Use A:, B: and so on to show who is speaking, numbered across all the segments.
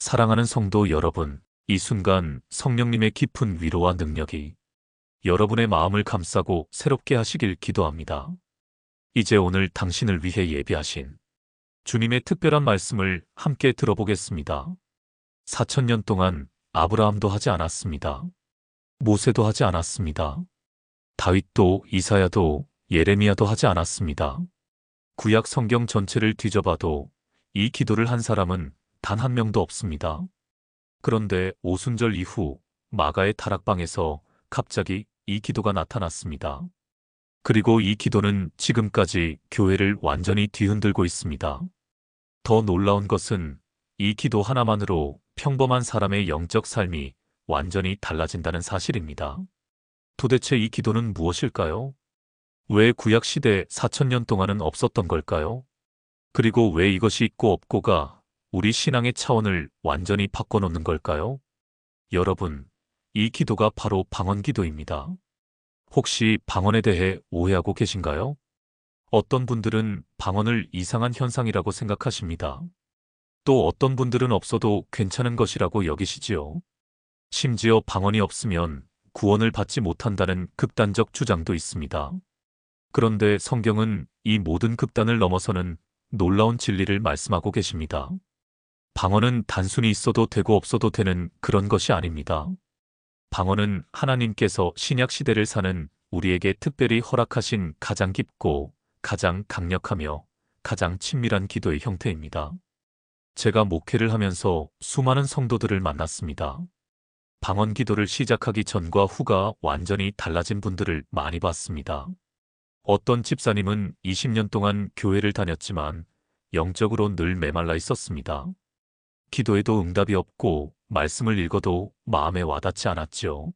A: 사랑하는 성도 여러분, 이 순간 성령님의 깊은 위로와 능력이 여러분의 마음을 감싸고 새롭게 하시길 기도합니다. 이제 오늘 당신을 위해 예비하신 주님의 특별한 말씀을 함께 들어보겠습니다. 4000년 동안 아브라함도 하지 않았습니다. 모세도 하지 않았습니다. 다윗도 이사야도 예레미야도 하지 않았습니다. 구약 성경 전체를 뒤져봐도 이 기도를 한 사람은 단 한 명도 없습니다. 그런데 오순절 이후 마가의 다락방에서 갑자기 이 기도가 나타났습니다. 그리고 이 기도는 지금까지 교회를 완전히 뒤흔들고 있습니다. 더 놀라운 것은 이 기도 하나만으로 평범한 사람의 영적 삶이 완전히 달라진다는 사실입니다. 도대체 이 기도는 무엇일까요? 왜 구약 시대 4000년 동안은 없었던 걸까요? 그리고 왜 이것이 있고 없고가 우리 신앙의 차원을 완전히 바꿔놓는 걸까요? 여러분, 이 기도가 바로 방언 기도입니다. 혹시 방언에 대해 오해하고 계신가요? 어떤 분들은 방언을 이상한 현상이라고 생각하십니다. 또 어떤 분들은 없어도 괜찮은 것이라고 여기시지요. 심지어 방언이 없으면 구원을 받지 못한다는 극단적 주장도 있습니다. 그런데 성경은 이 모든 극단을 넘어서는 놀라운 진리를 말씀하고 계십니다. 방언은 단순히 있어도 되고 없어도 되는 그런 것이 아닙니다. 방언은 하나님께서 신약 시대를 사는 우리에게 특별히 허락하신 가장 깊고 가장 강력하며 가장 친밀한 기도의 형태입니다. 제가 목회를 하면서 수많은 성도들을 만났습니다. 방언 기도를 시작하기 전과 후가 완전히 달라진 분들을 많이 봤습니다. 어떤 집사님은 20년 동안 교회를 다녔지만 영적으로 늘 메말라 있었습니다. 기도에도 응답이 없고 말씀을 읽어도 마음에 와닿지 않았죠.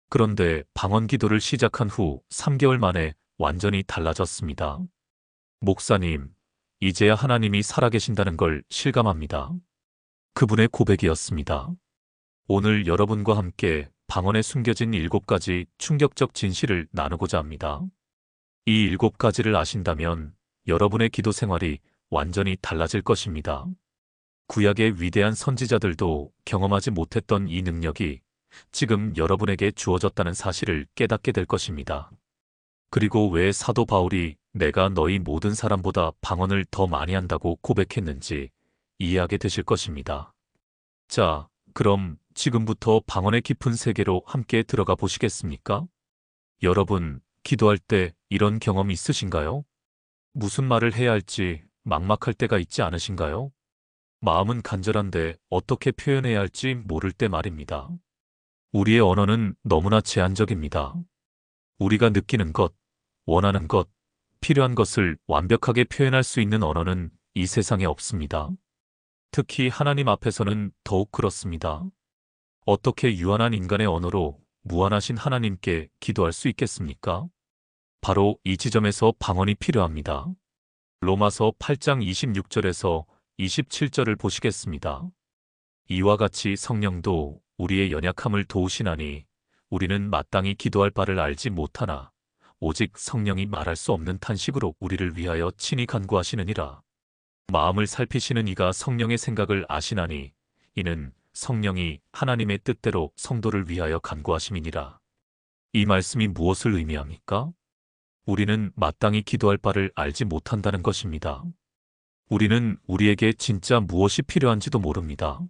A: 그런데 방언 기도를 시작한 후 3개월 만에 완전히 달라졌습니다. 목사님, 이제야 하나님이 살아계신다는 걸 실감합니다. 그분의 고백이었습니다. 오늘 여러분과 함께 방언에 숨겨진 7가지 충격적 진실을 나누고자 합니다. 이 7가지를 아신다면 여러분의 기도 생활이 완전히 달라질 것입니다. 구약의 위대한 선지자들도 경험하지 못했던 이 능력이 지금 여러분에게 주어졌다는 사실을 깨닫게 될 것입니다. 그리고 왜 사도 바울이 내가 너희 모든 사람보다 방언을 더 많이 한다고 고백했는지 이해하게 되실 것입니다. 자, 그럼 지금부터 방언의 깊은 세계로 함께 들어가 보시겠습니까? 여러분, 기도할 때 이런 경험 있으신가요? 무슨 말을 해야 할지 막막할 때가 있지 않으신가요? 마음은 간절한데 어떻게 표현해야 할지 모를 때 말입니다. 우리의 언어는 너무나 제한적입니다. 우리가 느끼는 것, 원하는 것, 필요한 것을 완벽하게 표현할 수 있는 언어는 이 세상에 없습니다. 특히 하나님 앞에서는 더욱 그렇습니다. 어떻게 유한한 인간의 언어로 무한하신 하나님께 기도할 수 있겠습니까? 바로 이 지점에서 방언이 필요합니다. 로마서 8장 26절에서 27절을 보시겠습니다. 이와 같이 성령도 우리의 연약함을 도우시나니 우리는 마땅히 기도할 바를 알지 못하나 오직 성령이 말할 수 없는 탄식으로 우리를 위하여 친히 간구하시느니라. 마음을 살피시는 이가 성령의 생각을 아시나니 이는 성령이 하나님의 뜻대로 성도를 위하여 간구하심이니라. 이 말씀이 무엇을 의미합니까? 우리는 마땅히 기도할 바를 알지 못한다는 것입니다. 우리는 우리에게 진짜 무엇이 필요한지도 모릅니다.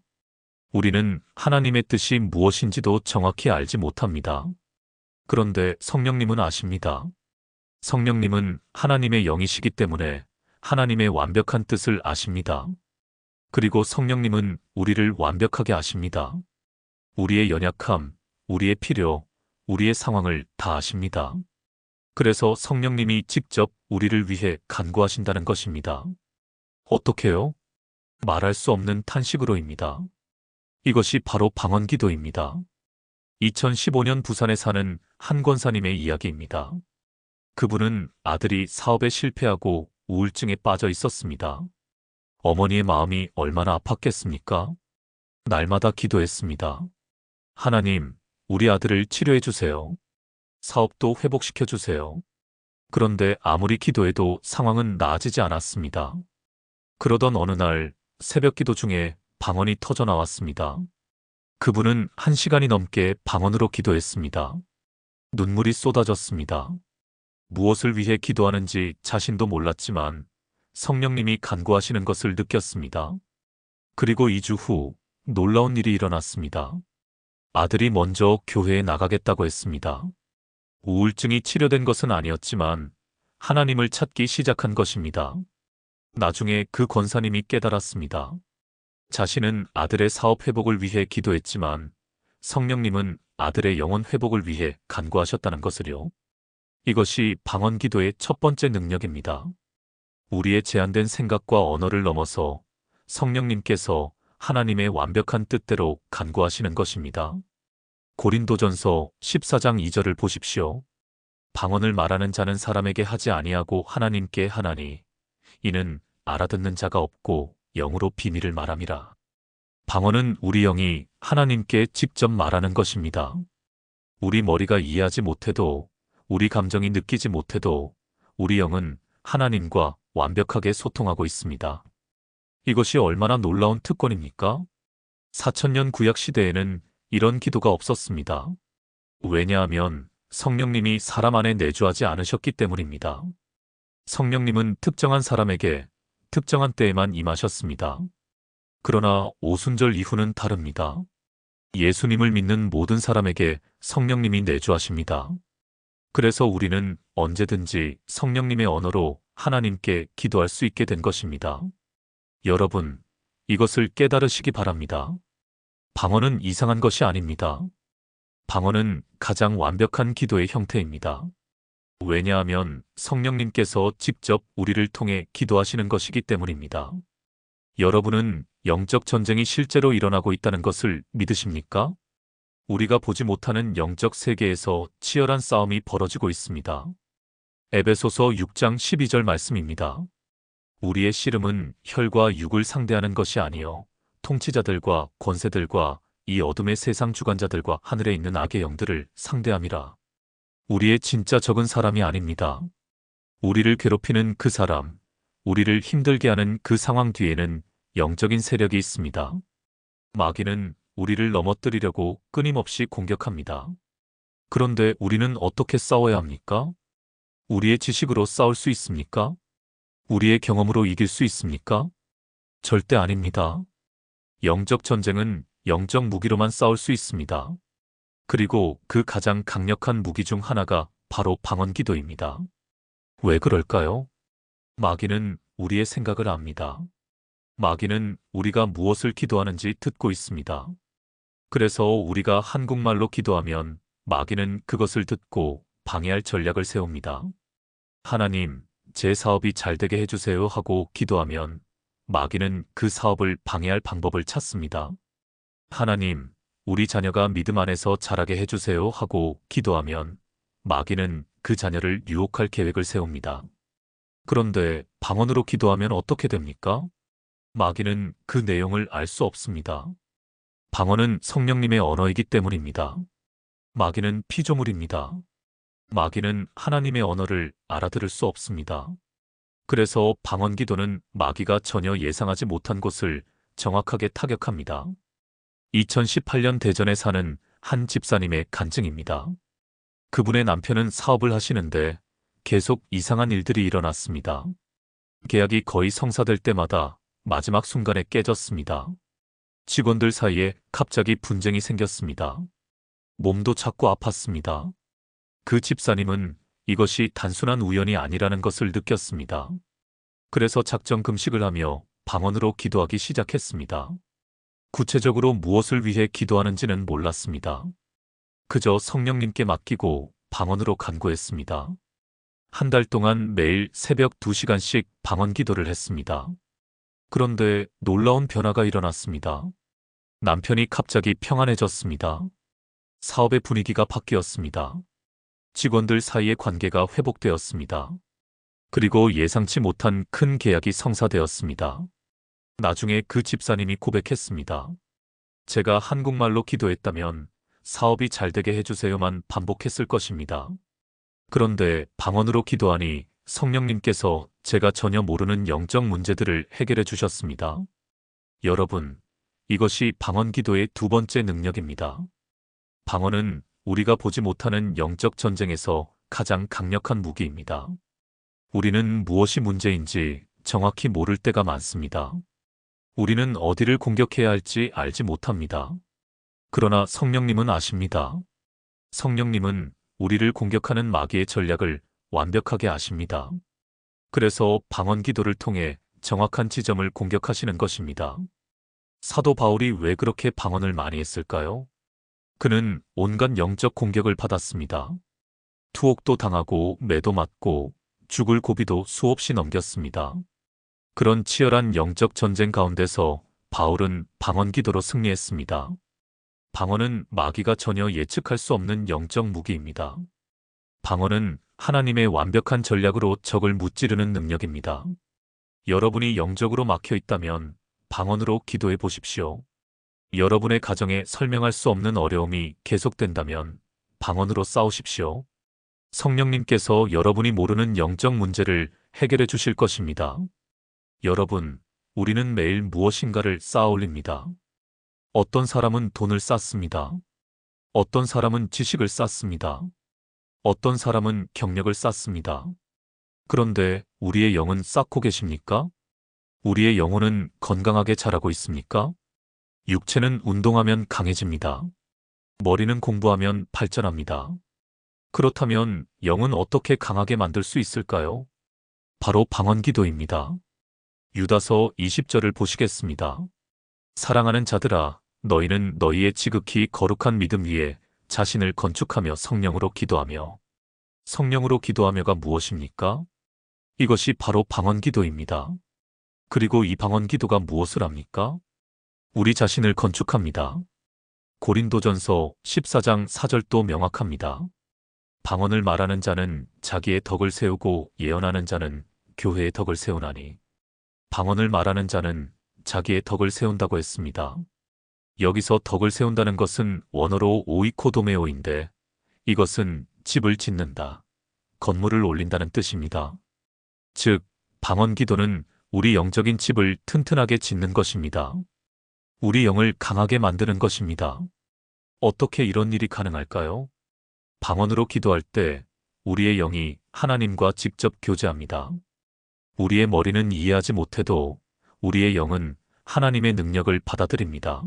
A: 우리는 하나님의 뜻이 무엇인지도 정확히 알지 못합니다. 그런데 성령님은 아십니다. 성령님은 하나님의 영이시기 때문에 하나님의 완벽한 뜻을 아십니다. 그리고 성령님은 우리를 완벽하게 아십니다. 우리의 연약함, 우리의 필요, 우리의 상황을 다 아십니다. 그래서 성령님이 직접 우리를 위해 간구하신다는 것입니다. 어떻게요? 말할 수 없는 탄식으로입니다. 이것이 바로 방언 기도입니다. 2015년 부산에 사는 한 권사님의 이야기입니다. 그분은 아들이 사업에 실패하고 우울증에 빠져 있었습니다. 어머니의 마음이 얼마나 아팠겠습니까? 날마다 기도했습니다. 하나님, 우리 아들을 치료해 주세요. 사업도 회복시켜 주세요. 그런데 아무리 기도해도 상황은 나아지지 않았습니다. 그러던 어느 날 새벽 기도 중에 방언이 터져 나왔습니다. 그분은 1시간이 넘게 방언으로 기도했습니다. 눈물이 쏟아졌습니다. 무엇을 위해 기도하는지 자신도 몰랐지만 성령님이 간구하시는 것을 느꼈습니다. 그리고 2주 후 놀라운 일이 일어났습니다. 아들이 먼저 교회에 나가겠다고 했습니다. 우울증이 치료된 것은 아니었지만 하나님을 찾기 시작한 것입니다. 나중에 그 권사님이 깨달았습니다. 자신은 아들의 사업 회복을 위해 기도했지만 성령님은 아들의 영혼 회복을 위해 간구하셨다는 것을요. 이것이 방언 기도의 첫 번째 능력입니다. 우리의 제한된 생각과 언어를 넘어서 성령님께서 하나님의 완벽한 뜻대로 간구하시는 것입니다. 고린도전서 14장 2절을 보십시오. 방언을 말하는 자는 사람에게 하지 아니하고 하나님께 하나니 이는 알아듣는 자가 없고 영으로 비밀을 말함이라. 방언은 우리 영이 하나님께 직접 말하는 것입니다. 우리 머리가 이해하지 못해도, 우리 감정이 느끼지 못해도 우리 영은 하나님과 완벽하게 소통하고 있습니다. 이것이 얼마나 놀라운 특권입니까? 4000년 구약 시대에는 이런 기도가 없었습니다. 왜냐하면 성령님이 사람 안에 내주하지 않으셨기 때문입니다. 성령님은 특정한 사람에게 특정한 때에만 임하셨습니다. 그러나 오순절 이후는 다릅니다. 예수님을 믿는 모든 사람에게 성령님이 내주하십니다. 그래서 우리는 언제든지 성령님의 언어로 하나님께 기도할 수 있게 된 것입니다. 여러분, 이것을 깨달으시기 바랍니다. 방언은 이상한 것이 아닙니다. 방언은 가장 완벽한 기도의 형태입니다. 왜냐하면 성령님께서 직접 우리를 통해 기도하시는 것이기 때문입니다. 여러분은 영적 전쟁이 실제로 일어나고 있다는 것을 믿으십니까? 우리가 보지 못하는 영적 세계에서 치열한 싸움이 벌어지고 있습니다. 에베소서 6장 12절 말씀입니다. 우리의 씨름은 혈과 육을 상대하는 것이 아니요 통치자들과 권세들과 이 어둠의 세상 주관자들과 하늘에 있는 악의 영들을 상대함이라. 우리의 진짜 적은 사람이 아닙니다. 우리를 괴롭히는 그 사람, 우리를 힘들게 하는 그 상황 뒤에는 영적인 세력이 있습니다. 마귀는 우리를 넘어뜨리려고 끊임없이 공격합니다. 그런데 우리는 어떻게 싸워야 합니까? 우리의 지식으로 싸울 수 있습니까? 우리의 경험으로 이길 수 있습니까? 절대 아닙니다. 영적 전쟁은 영적 무기로만 싸울 수 있습니다. 그리고 그 가장 강력한 무기 중 하나가 바로 방언 기도입니다. 왜 그럴까요? 마귀는 우리의 생각을 압니다. 마귀는 우리가 무엇을 기도하는지 듣고 있습니다. 그래서 우리가 한국말로 기도하면 마귀는 그것을 듣고 방해할 전략을 세웁니다. 하나님, 제 사업이 잘 되게 해주세요 하고 기도하면 마귀는 그 사업을 방해할 방법을 찾습니다. 하나님, 우리 자녀가 믿음 안에서 자라게 해주세요 하고 기도하면 마귀는 그 자녀를 유혹할 계획을 세웁니다. 그런데 방언으로 기도하면 어떻게 됩니까? 마귀는 그 내용을 알 수 없습니다. 방언은 성령님의 언어이기 때문입니다. 마귀는 피조물입니다. 마귀는 하나님의 언어를 알아들을 수 없습니다. 그래서 방언 기도는 마귀가 전혀 예상하지 못한 곳을 정확하게 타격합니다. 2018년 대전에 사는 한 집사님의 간증입니다. 그분의 남편은 사업을 하시는데 계속 이상한 일들이 일어났습니다. 계약이 거의 성사될 때마다 마지막 순간에 깨졌습니다. 직원들 사이에 갑자기 분쟁이 생겼습니다. 몸도 자꾸 아팠습니다. 그 집사님은 이것이 단순한 우연이 아니라는 것을 느꼈습니다. 그래서 작정 금식을 하며 방언으로 기도하기 시작했습니다. 구체적으로 무엇을 위해 기도하는지는 몰랐습니다. 그저 성령님께 맡기고 방언으로 간구했습니다. 한 달 동안 매일 새벽 2시간씩 방언 기도를 했습니다. 그런데 놀라운 변화가 일어났습니다. 남편이 갑자기 평안해졌습니다. 사업의 분위기가 바뀌었습니다. 직원들 사이의 관계가 회복되었습니다. 그리고 예상치 못한 큰 계약이 성사되었습니다. 나중에 그 집사님이 고백했습니다. 제가 한국말로 기도했다면 사업이 잘 되게 해주세요만 반복했을 것입니다. 그런데 방언으로 기도하니 성령님께서 제가 전혀 모르는 영적 문제들을 해결해 주셨습니다. 여러분, 이것이 방언 기도의 두 번째 능력입니다. 방언은 우리가 보지 못하는 영적 전쟁에서 가장 강력한 무기입니다. 우리는 무엇이 문제인지 정확히 모를 때가 많습니다. 우리는 어디를 공격해야 할지 알지 못합니다. 그러나 성령님은 아십니다. 성령님은 우리를 공격하는 마귀의 전략을 완벽하게 아십니다. 그래서 방언 기도를 통해 정확한 지점을 공격하시는 것입니다. 사도 바울이 왜 그렇게 방언을 많이 했을까요? 그는 온갖 영적 공격을 받았습니다. 투옥도 당하고 매도 맞고 죽을 고비도 수없이 넘겼습니다. 그런 치열한 영적 전쟁 가운데서 바울은 방언 기도로 승리했습니다. 방언은 마귀가 전혀 예측할 수 없는 영적 무기입니다. 방언은 하나님의 완벽한 전략으로 적을 무찌르는 능력입니다. 여러분이 영적으로 막혀 있다면 방언으로 기도해 보십시오. 여러분의 가정에 설명할 수 없는 어려움이 계속된다면 방언으로 싸우십시오. 성령님께서 여러분이 모르는 영적 문제를 해결해 주실 것입니다. 여러분, 우리는 매일 무엇인가를 쌓아 올립니다. 어떤 사람은 돈을 쌓습니다. 어떤 사람은 지식을 쌓습니다. 어떤 사람은 경력을 쌓습니다. 그런데 우리의 영은 쌓고 계십니까? 우리의 영혼은 건강하게 자라고 있습니까? 육체는 운동하면 강해집니다. 머리는 공부하면 발전합니다. 그렇다면 영은 어떻게 강하게 만들 수 있을까요? 바로 방언 기도입니다. 유다서 20절을 보시겠습니다. 사랑하는 자들아, 너희는 너희의 지극히 거룩한 믿음 위에 자신을 건축하며 성령으로 기도하며. 성령으로 기도하며가 무엇입니까? 이것이 바로 방언 기도입니다. 그리고 이 방언 기도가 무엇을 합니까? 우리 자신을 건축합니다. 고린도전서 14장 4절도 명확합니다. 방언을 말하는 자는 자기의 덕을 세우고 예언하는 자는 교회의 덕을 세우나니. 방언을 말하는 자는 자기의 덕을 세운다고 했습니다. 여기서 덕을 세운다는 것은 원어로 오이코도메오인데 이것은 집을 짓는다, 건물을 올린다는 뜻입니다. 즉, 방언 기도는 우리 영적인 집을 튼튼하게 짓는 것입니다. 우리 영을 강하게 만드는 것입니다. 어떻게 이런 일이 가능할까요? 방언으로 기도할 때 우리의 영이 하나님과 직접 교제합니다. 우리의 머리는 이해하지 못해도 우리의 영은 하나님의 능력을 받아들입니다.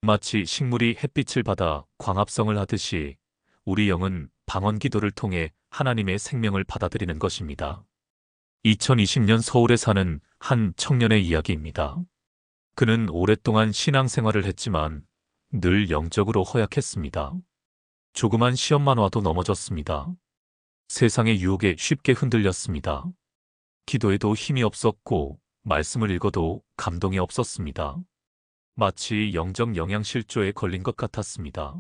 A: 마치 식물이 햇빛을 받아 광합성을 하듯이 우리 영은 방언 기도를 통해 하나님의 생명을 받아들이는 것입니다. 2020년 서울에 사는 한 청년의 이야기입니다. 그는 오랫동안 신앙생활을 했지만 늘 영적으로 허약했습니다. 조그만 시험만 와도 넘어졌습니다. 세상의 유혹에 쉽게 흔들렸습니다. 기도에도 힘이 없었고 말씀을 읽어도 감동이 없었습니다. 마치 영적 영양실조에 걸린 것 같았습니다.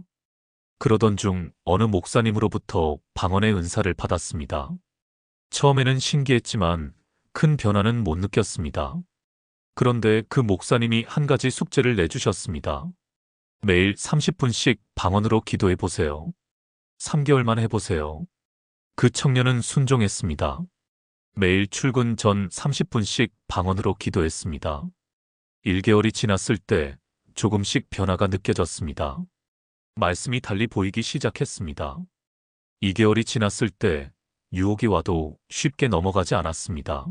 A: 그러던 중 어느 목사님으로부터 방언의 은사를 받았습니다. 처음에는 신기했지만 큰 변화는 못 느꼈습니다. 그런데 그 목사님이 한 가지 숙제를 내주셨습니다. 매일 30분씩 방언으로 기도해 보세요. 3개월만 해보세요. 그 청년은 순종했습니다. 매일 출근 전 30분씩 방언으로 기도했습니다. 1개월이 지났을 때 조금씩 변화가 느껴졌습니다. 말씀이 달리 보이기 시작했습니다. 2개월이 지났을 때 유혹이 와도 쉽게 넘어가지 않았습니다.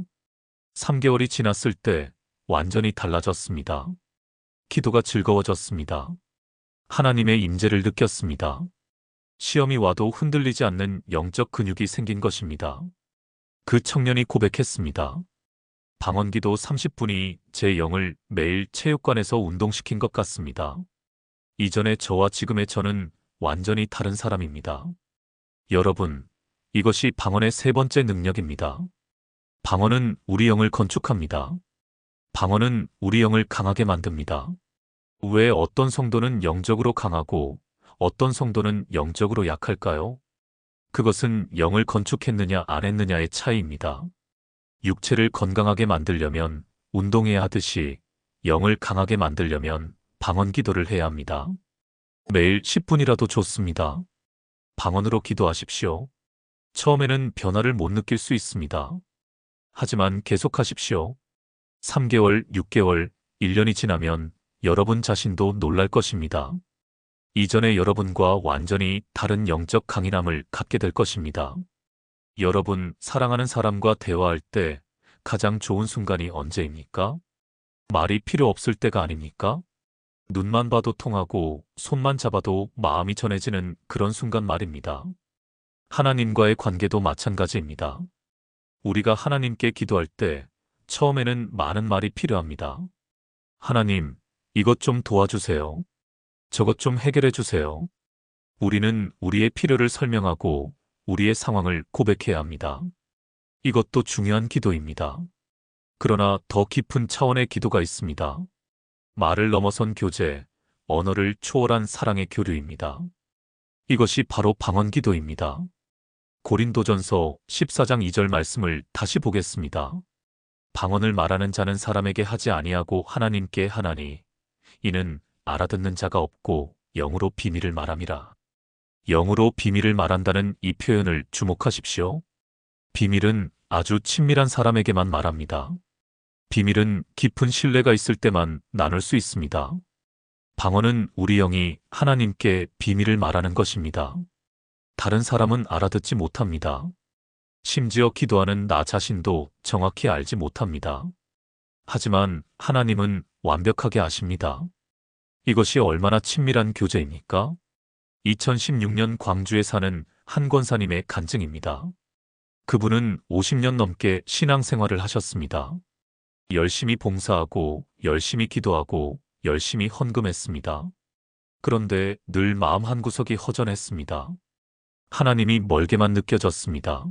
A: 3개월이 지났을 때 완전히 달라졌습니다. 기도가 즐거워졌습니다. 하나님의 임재를 느꼈습니다. 시험이 와도 흔들리지 않는 영적 근육이 생긴 것입니다. 그 청년이 고백했습니다. 방언기도 30분이 제 영을 매일 체육관에서 운동시킨 것 같습니다. 이전의 저와 지금의 저는 완전히 다른 사람입니다. 여러분, 이것이 방언의 세 번째 능력입니다. 방언은 우리 영을 건축합니다. 방언은 우리 영을 강하게 만듭니다. 왜 어떤 성도는 영적으로 강하고 어떤 성도는 영적으로 약할까요? 그것은 영을 건축했느냐 안 했느냐의 차이입니다. 육체를 건강하게 만들려면 운동해야 하듯이 영을 강하게 만들려면 방언 기도를 해야 합니다. 매일 10분이라도 좋습니다. 방언으로 기도하십시오. 처음에는 변화를 못 느낄 수 있습니다. 하지만 계속하십시오. 3개월, 6개월, 1년이 지나면 여러분 자신도 놀랄 것입니다. 이전의 여러분과 완전히 다른 영적 강인함을 갖게 될 것입니다. 여러분, 사랑하는 사람과 대화할 때 가장 좋은 순간이 언제입니까? 말이 필요 없을 때가 아닙니까? 눈만 봐도 통하고 손만 잡아도 마음이 전해지는 그런 순간 말입니다. 하나님과의 관계도 마찬가지입니다. 우리가 하나님께 기도할 때 처음에는 많은 말이 필요합니다. 하나님, 이것 좀 도와주세요. 저것 좀 해결해 주세요. 우리는 우리의 필요를 설명하고 우리의 상황을 고백해야 합니다. 이것도 중요한 기도입니다. 그러나 더 깊은 차원의 기도가 있습니다. 말을 넘어선 교제, 언어를 초월한 사랑의 교류입니다. 이것이 바로 방언 기도입니다. 고린도전서 14장 2절 말씀을 다시 보겠습니다. 방언을 말하는 자는 사람에게 하지 아니하고 하나님께 하나니 이는 알아듣는 자가 없고 영으로 비밀을 말함이라. 영으로 비밀을 말한다는 이 표현을 주목하십시오. 비밀은 아주 친밀한 사람에게만 말합니다. 비밀은 깊은 신뢰가 있을 때만 나눌 수 있습니다. 방언은 우리 영이 하나님께 비밀을 말하는 것입니다. 다른 사람은 알아듣지 못합니다. 심지어 기도하는 나 자신도 정확히 알지 못합니다. 하지만 하나님은 완벽하게 아십니다. 이것이 얼마나 친밀한 교제입니까? 2016년 광주에 사는 한 권사님의 간증입니다. 그분은 50년 넘게 신앙생활을 하셨습니다. 열심히 봉사하고 열심히 기도하고 열심히 헌금했습니다. 그런데 늘 마음 한구석이 허전했습니다. 하나님이 멀게만 느껴졌습니다.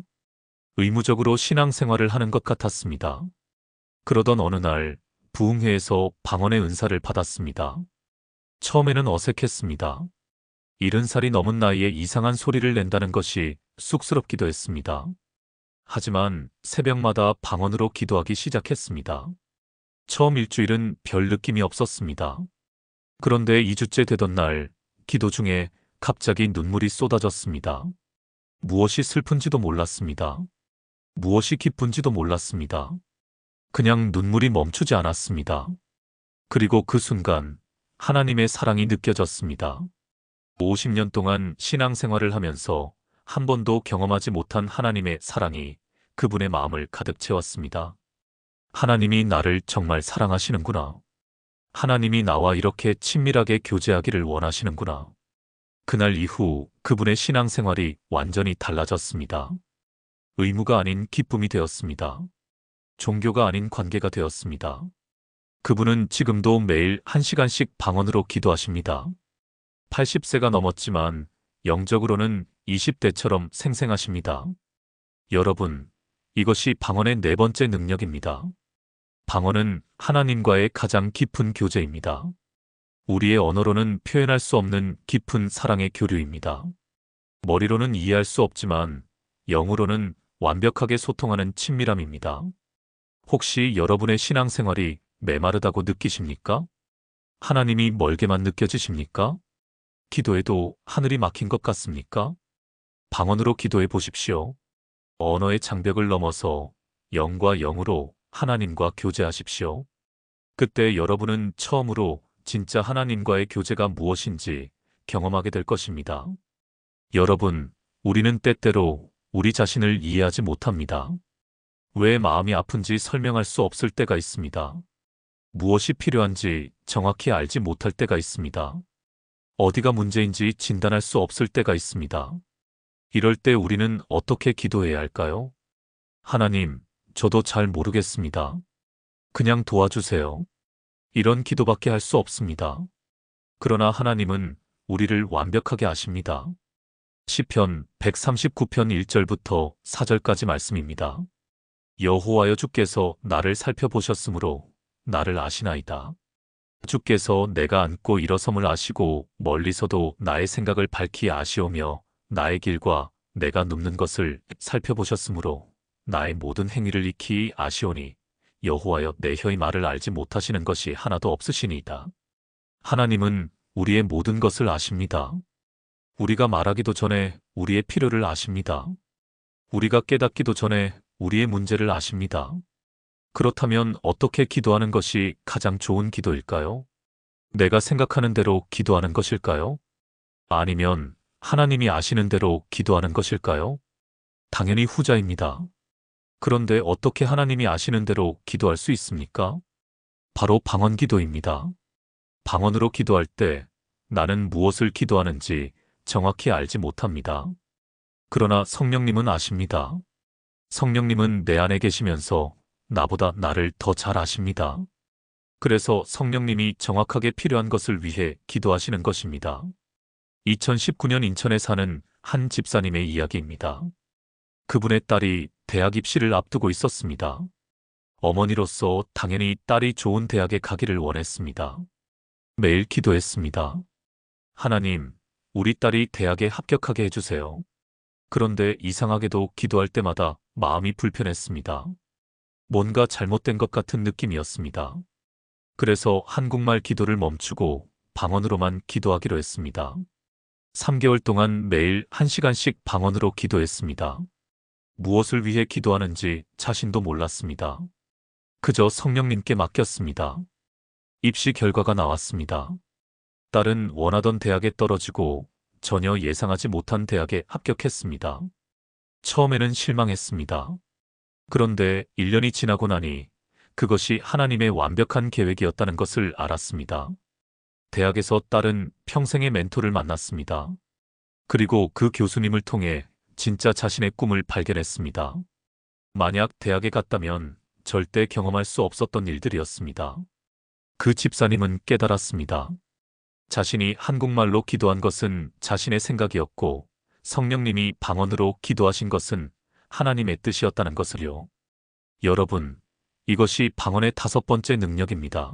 A: 의무적으로 신앙생활을 하는 것 같았습니다. 그러던 어느 날 부흥회에서 방언의 은사를 받았습니다. 처음에는 어색했습니다. 70살이 넘은 나이에 이상한 소리를 낸다는 것이 쑥스럽기도 했습니다. 하지만 새벽마다 방언으로 기도하기 시작했습니다. 처음 일주일은 별 느낌이 없었습니다. 그런데 2주째 되던 날 기도 중에 갑자기 눈물이 쏟아졌습니다. 무엇이 슬픈지도 몰랐습니다. 무엇이 기쁜지도 몰랐습니다. 그냥 눈물이 멈추지 않았습니다. 그리고 그 순간 하나님의 사랑이 느껴졌습니다. 50년 동안 신앙생활을 하면서 한 번도 경험하지 못한 하나님의 사랑이 그분의 마음을 가득 채웠습니다. 하나님이 나를 정말 사랑하시는구나. 하나님이 나와 이렇게 친밀하게 교제하기를 원하시는구나. 그날 이후 그분의 신앙생활이 완전히 달라졌습니다. 의무가 아닌 기쁨이 되었습니다. 종교가 아닌 관계가 되었습니다. 그분은 지금도 매일 1시간씩 방언으로 기도하십니다. 80세가 넘었지만 영적으로는 20대처럼 생생하십니다. 여러분, 이것이 방언의 네 번째 능력입니다. 방언은 하나님과의 가장 깊은 교제입니다. 우리의 언어로는 표현할 수 없는 깊은 사랑의 교류입니다. 머리로는 이해할 수 없지만 영으로는 완벽하게 소통하는 친밀함입니다. 혹시 여러분의 신앙생활이 메마르다고 느끼십니까? 하나님이 멀게만 느껴지십니까? 기도해도 하늘이 막힌 것 같습니까? 방언으로 기도해 보십시오. 언어의 장벽을 넘어서 영과 영으로 하나님과 교제하십시오. 그때 여러분은 처음으로 진짜 하나님과의 교제가 무엇인지 경험하게 될 것입니다. 여러분, 우리는 때때로 우리 자신을 이해하지 못합니다. 왜 마음이 아픈지 설명할 수 없을 때가 있습니다. 무엇이 필요한지 정확히 알지 못할 때가 있습니다. 어디가 문제인지 진단할 수 없을 때가 있습니다. 이럴 때 우리는 어떻게 기도해야 할까요? 하나님, 저도 잘 모르겠습니다. 그냥 도와주세요. 이런 기도밖에 할 수 없습니다. 그러나 하나님은 우리를 완벽하게 아십니다. 시편 139편 1절부터 4절까지 말씀입니다. 여호와여 주께서 나를 살펴보셨으므로 나를 아시나이다. 주께서 내가 앉고 일어섬을 아시고 멀리서도 나의 생각을 밝히 아시오며 나의 길과 내가 눕는 것을 살펴보셨으므로 나의 모든 행위를 익히 아시오니 여호와여 내 혀의 말을 알지 못하시는 것이 하나도 없으시니이다. 하나님은 우리의 모든 것을 아십니다. 우리가 말하기도 전에 우리의 필요를 아십니다. 우리가 깨닫기도 전에 우리의 문제를 아십니다. 그렇다면 어떻게 기도하는 것이 가장 좋은 기도일까요? 내가 생각하는 대로 기도하는 것일까요? 아니면 하나님이 아시는 대로 기도하는 것일까요? 당연히 후자입니다. 그런데 어떻게 하나님이 아시는 대로 기도할 수 있습니까? 바로 방언 기도입니다. 방언으로 기도할 때 나는 무엇을 기도하는지 정확히 알지 못합니다. 그러나 성령님은 아십니다. 성령님은 내 안에 계시면서 나보다 나를 더 잘 아십니다. 그래서 성령님이 정확하게 필요한 것을 위해 기도하시는 것입니다. 2019년 인천에 사는 한 집사님의 이야기입니다. 그분의 딸이 대학 입시를 앞두고 있었습니다. 어머니로서 당연히 딸이 좋은 대학에 가기를 원했습니다. 매일 기도했습니다. 하나님, 우리 딸이 대학에 합격하게 해주세요. 그런데 이상하게도 기도할 때마다 마음이 불편했습니다. 뭔가 잘못된 것 같은 느낌이었습니다. 그래서 한국말 기도를 멈추고 방언으로만 기도하기로 했습니다. 3개월 동안 매일 1시간씩 방언으로 기도했습니다. 무엇을 위해 기도하는지 자신도 몰랐습니다. 그저 성령님께 맡겼습니다. 입시 결과가 나왔습니다. 딸은 원하던 대학에 떨어지고 전혀 예상하지 못한 대학에 합격했습니다. 처음에는 실망했습니다. 그런데 1년이 지나고 나니 그것이 하나님의 완벽한 계획이었다는 것을 알았습니다. 대학에서 딸은 평생의 멘토를 만났습니다. 그리고 그 교수님을 통해 진짜 자신의 꿈을 발견했습니다. 만약 대학에 갔다면 절대 경험할 수 없었던 일들이었습니다. 그 집사님은 깨달았습니다. 자신이 한국말로 기도한 것은 자신의 생각이었고 성령님이 방언으로 기도하신 것은 하나님의 뜻이었다는 것을요. 여러분, 이것이 방언의 5번째 능력입니다.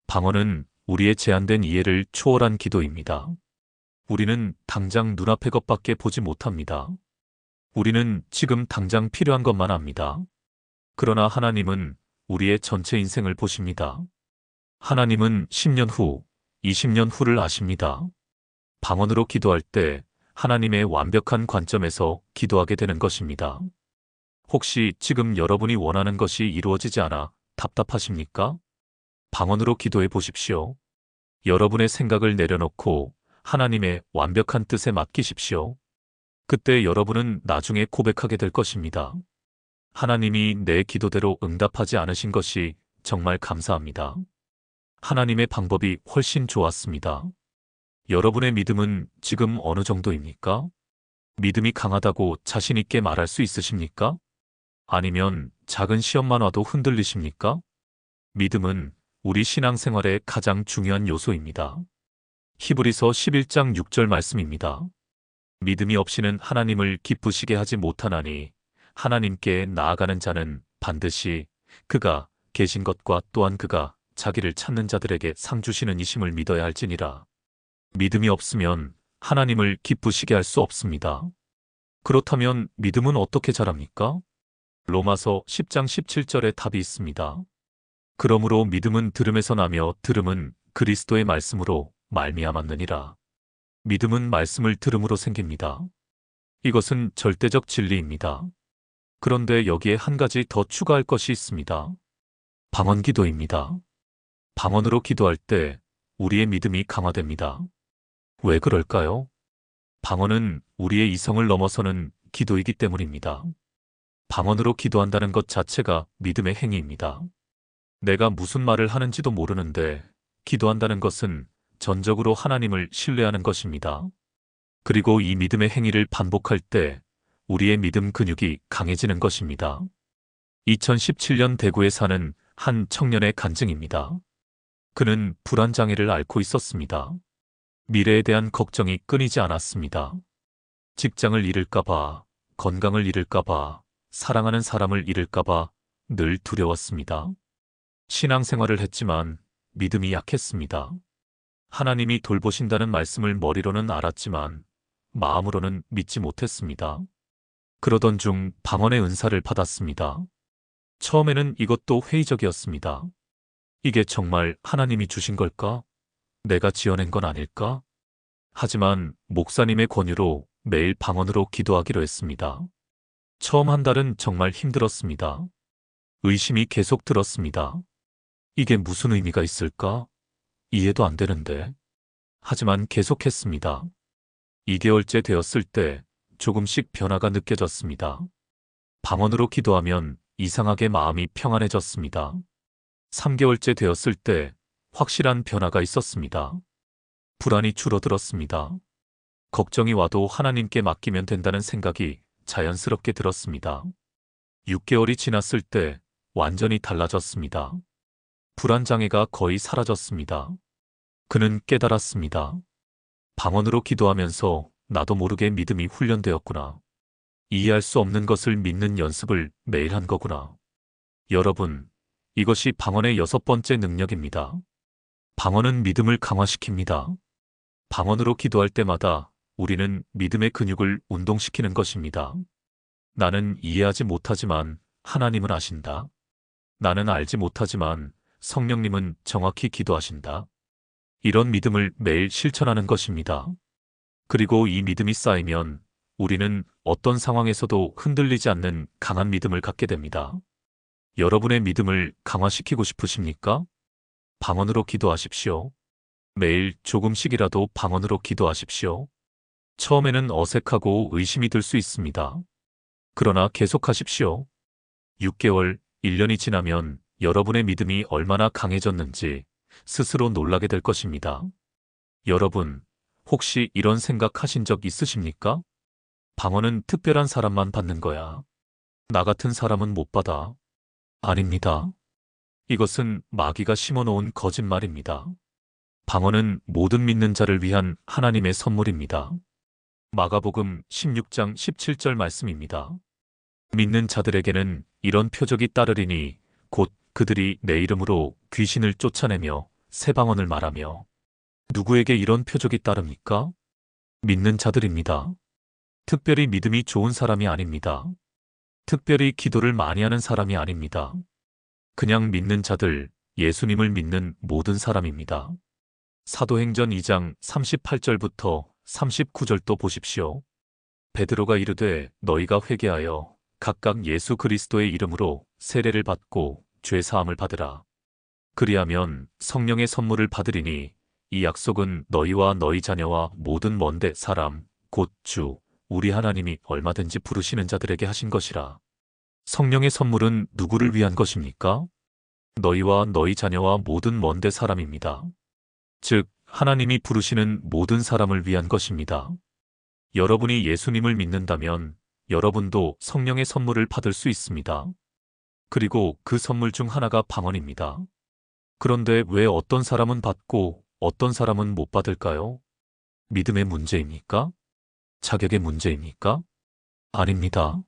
A: 방언은 우리의 제한된 이해를 초월한 기도입니다. 우리는 당장 눈앞의 것밖에 보지 못합니다. 우리는 지금 당장 필요한 것만 압니다. 그러나 하나님은 우리의 전체 인생을 보십니다. 하나님은 10년 후, 20년 후를 아십니다. 방언으로 기도할 때 하나님의 완벽한 관점에서 기도하게 되는 것입니다. 혹시 지금 여러분이 원하는 것이 이루어지지 않아 답답하십니까? 방언으로 기도해 보십시오. 여러분의 생각을 내려놓고 하나님의 완벽한 뜻에 맡기십시오. 그때 여러분은 나중에 고백하게 될 것입니다. 하나님이 내 기도대로 응답하지 않으신 것이 정말 감사합니다. 하나님의 방법이 훨씬 좋았습니다. 여러분의 믿음은 지금 어느 정도입니까? 믿음이 강하다고 자신 있게 말할 수 있으십니까? 아니면 작은 시험만 와도 흔들리십니까? 믿음은 우리 신앙생활의 가장 중요한 요소입니다. 히브리서 11장 6절 말씀입니다. 믿음이 없이는 하나님을 기쁘시게 하지 못하나니 하나님께 나아가는 자는 반드시 그가 계신 것과 또한 그가 자기를 찾는 자들에게 상 주시는 이심을 믿어야 할지니라. 믿음이 없으면 하나님을 기쁘시게 할 수 없습니다. 그렇다면 믿음은 어떻게 자랍니까? 로마서 10장 17절에 답이 있습니다. 그러므로 믿음은 들음에서 나며 들음은 그리스도의 말씀으로 말미암았느니라. 믿음은 말씀을 들음으로 생깁니다. 이것은 절대적 진리입니다. 그런데 여기에 한 가지 더 추가할 것이 있습니다. 방언 기도입니다. 방언으로 기도할 때 우리의 믿음이 강화됩니다. 왜 그럴까요? 방언은 우리의 이성을 넘어서는 기도이기 때문입니다. 방언으로 기도한다는 것 자체가 믿음의 행위입니다. 내가 무슨 말을 하는지도 모르는데 기도한다는 것은 전적으로 하나님을 신뢰하는 것입니다. 그리고 이 믿음의 행위를 반복할 때 우리의 믿음 근육이 강해지는 것입니다. 2017년 대구에 사는 한 청년의 간증입니다. 그는 불안장애를 앓고 있었습니다. 미래에 대한 걱정이 끊이지 않았습니다. 직장을 잃을까봐, 건강을 잃을까봐, 사랑하는 사람을 잃을까봐 늘 두려웠습니다. 신앙생활을 했지만 믿음이 약했습니다. 하나님이 돌보신다는 말씀을 머리로는 알았지만 마음으로는 믿지 못했습니다. 그러던 중 방언의 은사를 받았습니다. 처음에는 이것도 회의적이었습니다. 이게 정말 하나님이 주신 걸까? 내가 지어낸 건 아닐까? 하지만 목사님의 권유로 매일 방언으로 기도하기로 했습니다. 처음 한 달은 정말 힘들었습니다. 의심이 계속 들었습니다. 이게 무슨 의미가 있을까? 이해도 안 되는데. 하지만 계속했습니다. 2개월째 되었을 때 조금씩 변화가 느껴졌습니다. 방언으로 기도하면 이상하게 마음이 평안해졌습니다. 3개월째 되었을 때 확실한 변화가 있었습니다. 불안이 줄어들었습니다. 걱정이 와도 하나님께 맡기면 된다는 생각이 자연스럽게 들었습니다. 6개월이 지났을 때 완전히 달라졌습니다. 불안장애가 거의 사라졌습니다. 그는 깨달았습니다. 방언으로 기도하면서 나도 모르게 믿음이 훈련되었구나. 이해할 수 없는 것을 믿는 연습을 매일 한 거구나. 여러분, 이것이 방언의 6번째 능력입니다. 방언은 믿음을 강화시킵니다. 방언으로 기도할 때마다 우리는 믿음의 근육을 운동시키는 것입니다. 나는 이해하지 못하지만 하나님은 아신다. 나는 알지 못하지만 성령님은 정확히 기도하신다. 이런 믿음을 매일 실천하는 것입니다. 그리고 이 믿음이 쌓이면 우리는 어떤 상황에서도 흔들리지 않는 강한 믿음을 갖게 됩니다. 여러분의 믿음을 강화시키고 싶으십니까? 방언으로 기도하십시오. 매일 조금씩이라도 방언으로 기도하십시오. 처음에는 어색하고 의심이 들 수 있습니다. 그러나 계속하십시오. 6개월, 1년이 지나면 여러분의 믿음이 얼마나 강해졌는지 스스로 놀라게 될 것입니다. 여러분, 혹시 이런 생각하신 적 있으십니까? 방언은 특별한 사람만 받는 거야. 나 같은 사람은 못 받아. 아닙니다. 이것은 마귀가 심어놓은 거짓말입니다. 방언은 모든 믿는 자를 위한 하나님의 선물입니다. 마가복음 16장 17절 말씀입니다. 믿는 자들에게는 이런 표적이 따르리니 곧 그들이 내 이름으로 귀신을 쫓아내며 새 방언을 말하며. 누구에게 이런 표적이 따릅니까? 믿는 자들입니다. 특별히 믿음이 좋은 사람이 아닙니다. 특별히 기도를 많이 하는 사람이 아닙니다. 그냥 믿는 자들, 예수님을 믿는 모든 사람입니다. 사도행전 2장 38절부터 39절도 보십시오. 베드로가 이르되 너희가 회개하여 각각 예수 그리스도의 이름으로 세례를 받고 죄 사함을 받으라. 그리하면 성령의 선물을 받으리니 이 약속은 너희와 너희 자녀와 모든 먼데 사람 곧 주 우리 하나님이 얼마든지 부르시는 자들에게 하신 것이라. 성령의 선물은 누구를 위한 것입니까? 너희와 너희 자녀와 모든 먼데 사람입니다. 즉 하나님이 부르시는 모든 사람을 위한 것입니다. 여러분이 예수님을 믿는다면 여러분도 성령의 선물을 받을 수 있습니다. 그리고 그 선물 중 하나가 방언입니다. 그런데 왜 어떤 사람은 받고 어떤 사람은 못 받을까요? 믿음의 문제입니까? 자격의 문제입니까? 아닙니다.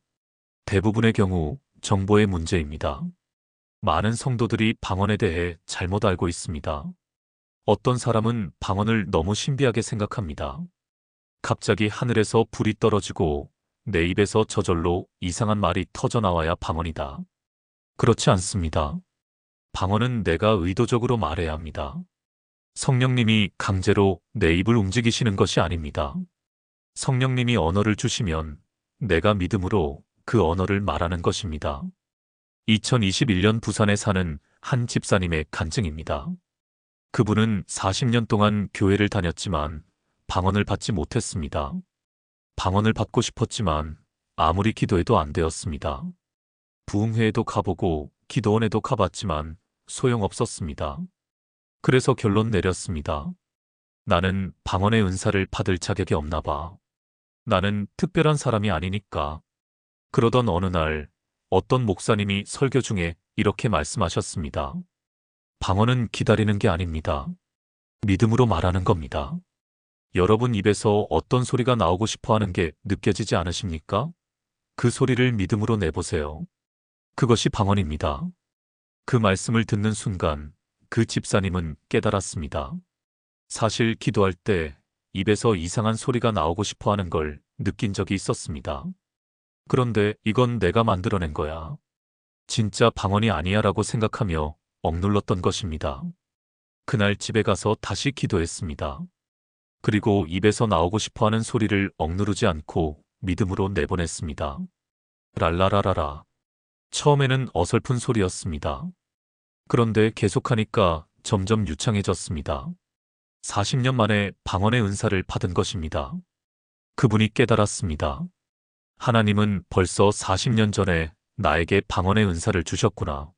A: 대부분의 경우 정보의 문제입니다. 많은 성도들이 방언에 대해 잘못 알고 있습니다. 어떤 사람은 방언을 너무 신비하게 생각합니다. 갑자기 하늘에서 불이 떨어지고 내 입에서 저절로 이상한 말이 터져나와야 방언이다. 그렇지 않습니다. 방언은 내가 의도적으로 말해야 합니다. 성령님이 강제로 내 입을 움직이시는 것이 아닙니다. 성령님이 언어를 주시면 내가 믿음으로 그 언어를 말하는 것입니다. 2021년 부산에 사는 한 집사님의 간증입니다. 그분은 40년 동안 교회를 다녔지만 방언을 받지 못했습니다. 방언을 받고 싶었지만 아무리 기도해도 안 되었습니다. 부흥회에도 가보고 기도원에도 가봤지만 소용없었습니다. 그래서 결론 내렸습니다. 나는 방언의 은사를 받을 자격이 없나 봐. 나는 특별한 사람이 아니니까. 그러던 어느 날 어떤 목사님이 설교 중에 이렇게 말씀하셨습니다. 방언은 기다리는 게 아닙니다. 믿음으로 말하는 겁니다. 여러분 입에서 어떤 소리가 나오고 싶어 하는 게 느껴지지 않으십니까? 그 소리를 믿음으로 내보세요. 그것이 방언입니다. 그 말씀을 듣는 순간 그 집사님은 깨달았습니다. 사실 기도할 때 입에서 이상한 소리가 나오고 싶어 하는 걸 느낀 적이 있었습니다. 그런데 이건 내가 만들어낸 거야. 진짜 방언이 아니야 라고 생각하며 억눌렀던 것입니다. 그날 집에 가서 다시 기도했습니다. 그리고 입에서 나오고 싶어 하는 소리를 억누르지 않고 믿음으로 내보냈습니다. 랄라라라라. 처음에는 어설픈 소리였습니다. 그런데 계속하니까 점점 유창해졌습니다. 40년 만에 방언의 은사를 받은 것입니다. 그분이 깨달았습니다. 하나님은 벌써 40년 전에 나에게 방언의 은사를 주셨구나.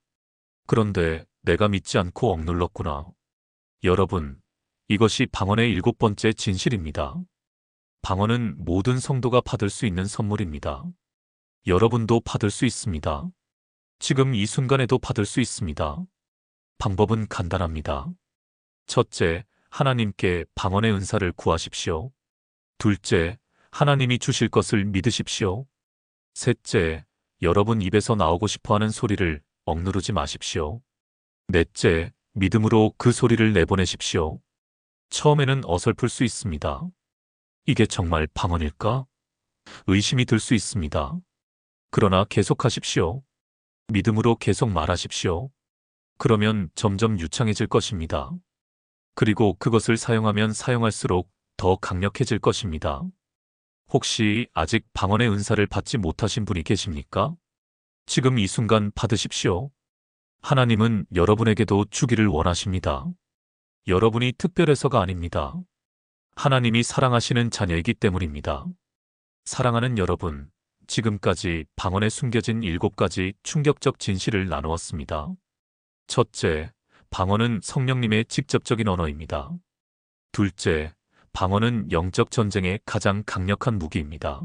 A: 그런데 내가 믿지 않고 억눌렀구나. 여러분, 이것이 방언의 7번째 진실입니다. 방언은 모든 성도가 받을 수 있는 선물입니다. 여러분도 받을 수 있습니다. 지금 이 순간에도 받을 수 있습니다. 방법은 간단합니다. 첫째, 하나님께 방언의 은사를 구하십시오. 둘째, 하나님이 주실 것을 믿으십시오. 셋째, 여러분 입에서 나오고 싶어 하는 소리를 억누르지 마십시오. 넷째, 믿음으로 그 소리를 내보내십시오. 처음에는 어설플 수 있습니다. 이게 정말 방언일까? 의심이 들 수 있습니다. 그러나 계속하십시오. 믿음으로 계속 말하십시오. 그러면 점점 유창해질 것입니다. 그리고 그것을 사용하면 사용할수록 더 강력해질 것입니다. 혹시 아직 방언의 은사를 받지 못하신 분이 계십니까? 지금 이 순간 받으십시오. 하나님은 여러분에게도 주기를 원하십니다. 여러분이 특별해서가 아닙니다. 하나님이 사랑하시는 자녀이기 때문입니다. 사랑하는 여러분, 지금까지 방언에 숨겨진 7가지 충격적 진실을 나누었습니다. 첫째, 방언은 성령님의 직접적인 언어입니다. 둘째, 방언은 영적 전쟁의 가장 강력한 무기입니다.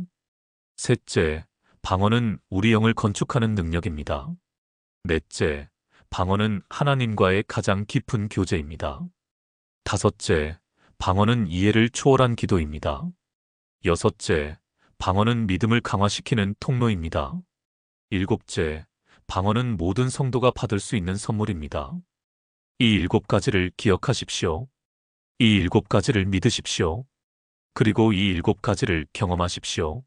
A: 셋째, 방언은 우리 영을 건축하는 능력입니다. 넷째, 방언은 하나님과의 가장 깊은 교제입니다. 다섯째, 방언은 이해를 초월한 기도입니다. 여섯째, 방언은 믿음을 강화시키는 통로입니다. 일곱째, 방언은 모든 성도가 받을 수 있는 선물입니다. 이 7가지를 기억하십시오. 이 7가지를 믿으십시오. 그리고 이 7가지를 경험하십시오.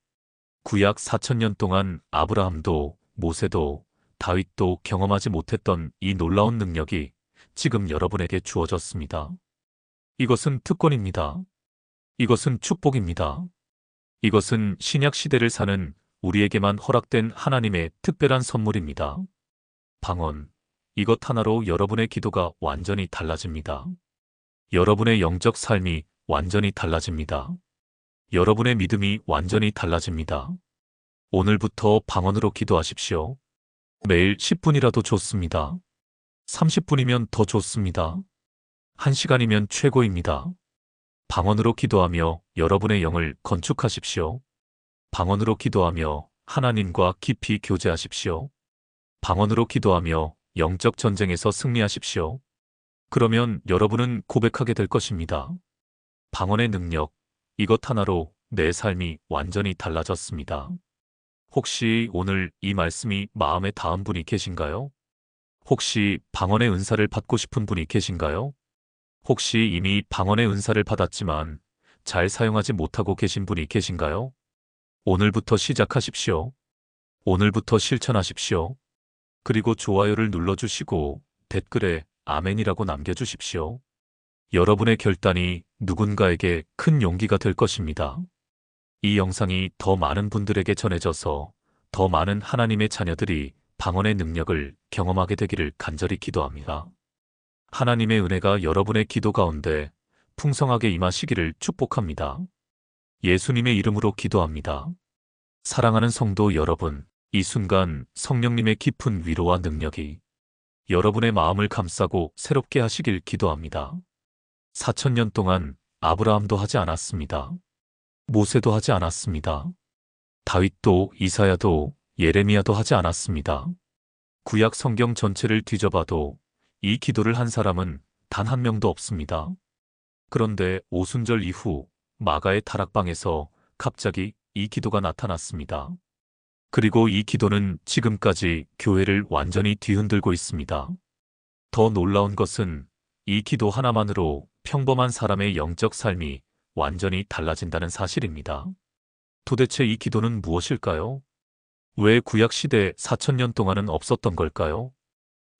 A: 구약 4000년 동안 아브라함도 모세도 다윗도 경험하지 못했던 이 놀라운 능력이 지금 여러분에게 주어졌습니다. 이것은 특권입니다. 이것은 축복입니다. 이것은 신약 시대를 사는 우리에게만 허락된 하나님의 특별한 선물입니다. 방언, 이것 하나로 여러분의 기도가 완전히 달라집니다. 여러분의 영적 삶이 완전히 달라집니다. 여러분의 믿음이 완전히 달라집니다. 오늘부터 방언으로 기도하십시오. 매일 10분이라도 좋습니다. 30분이면 더 좋습니다. 1시간이면 최고입니다. 방언으로 기도하며 여러분의 영을 건축하십시오. 방언으로 기도하며 하나님과 깊이 교제하십시오. 방언으로 기도하며 영적 전쟁에서 승리하십시오. 그러면 여러분은 고백하게 될 것입니다. 방언의 능력, 이것 하나로 내 삶이 완전히 달라졌습니다. 혹시 오늘 이 말씀이 마음에 닿은 분이 계신가요? 혹시 방언의 은사를 받고 싶은 분이 계신가요? 혹시 이미 방언의 은사를 받았지만 잘 사용하지 못하고 계신 분이 계신가요? 오늘부터 시작하십시오. 오늘부터 실천하십시오. 그리고 좋아요를 눌러주시고 댓글에 아멘이라고 남겨주십시오. 여러분의 결단이 누군가에게 큰 용기가 될 것입니다. 이 영상이 더 많은 분들에게 전해져서 더 많은 하나님의 자녀들이 방언의 능력을 경험하게 되기를 간절히 기도합니다. 하나님의 은혜가 여러분의 기도 가운데 풍성하게 임하시기를 축복합니다. 예수님의 이름으로 기도합니다. 사랑하는 성도 여러분, 이 순간 성령님의 깊은 위로와 능력이 여러분의 마음을 감싸고 새롭게 하시길 기도합니다. 4000년 동안 아브라함도 하지 않았습니다. 모세도 하지 않았습니다. 다윗도 이사야도 예레미야도 하지 않았습니다. 구약 성경 전체를 뒤져봐도 이 기도를 한 사람은 단 한 명도 없습니다. 그런데 오순절 이후 마가의 다락방에서 갑자기 이 기도가 나타났습니다. 그리고 이 기도는 지금까지 교회를 완전히 뒤흔들고 있습니다. 더 놀라운 것은 이 기도 하나만으로 평범한 사람의 영적 삶이 완전히 달라진다는 사실입니다. 도대체 이 기도는 무엇일까요? 왜 구약시대 4000년 동안은 없었던 걸까요?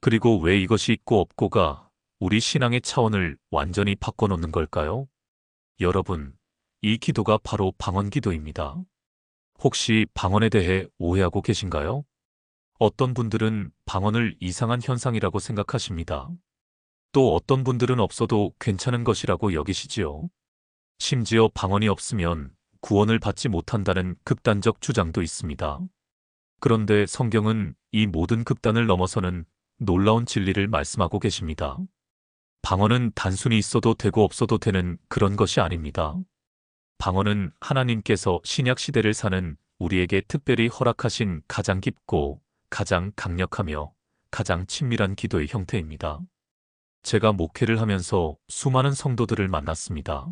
A: 그리고 왜 이것이 있고 없고가 우리 신앙의 차원을 완전히 바꿔놓는 걸까요? 여러분, 이 기도가 바로 방언 기도입니다. 혹시 방언에 대해 오해하고 계신가요? 어떤 분들은 방언을 이상한 현상이라고 생각하십니다. 또 어떤 분들은 없어도 괜찮은 것이라고 여기시지요. 심지어 방언이 없으면 구원을 받지 못한다는 극단적 주장도 있습니다. 그런데 성경은 이 모든 극단을 넘어서는 놀라운 진리를 말씀하고 계십니다. 방언은 단순히 있어도 되고 없어도 되는 그런 것이 아닙니다. 방언은 하나님께서 신약 시대를 사는 우리에게 특별히 허락하신 가장 깊고 가장 강력하며 가장 친밀한 기도의 형태입니다. 제가 목회를 하면서 수많은 성도들을 만났습니다.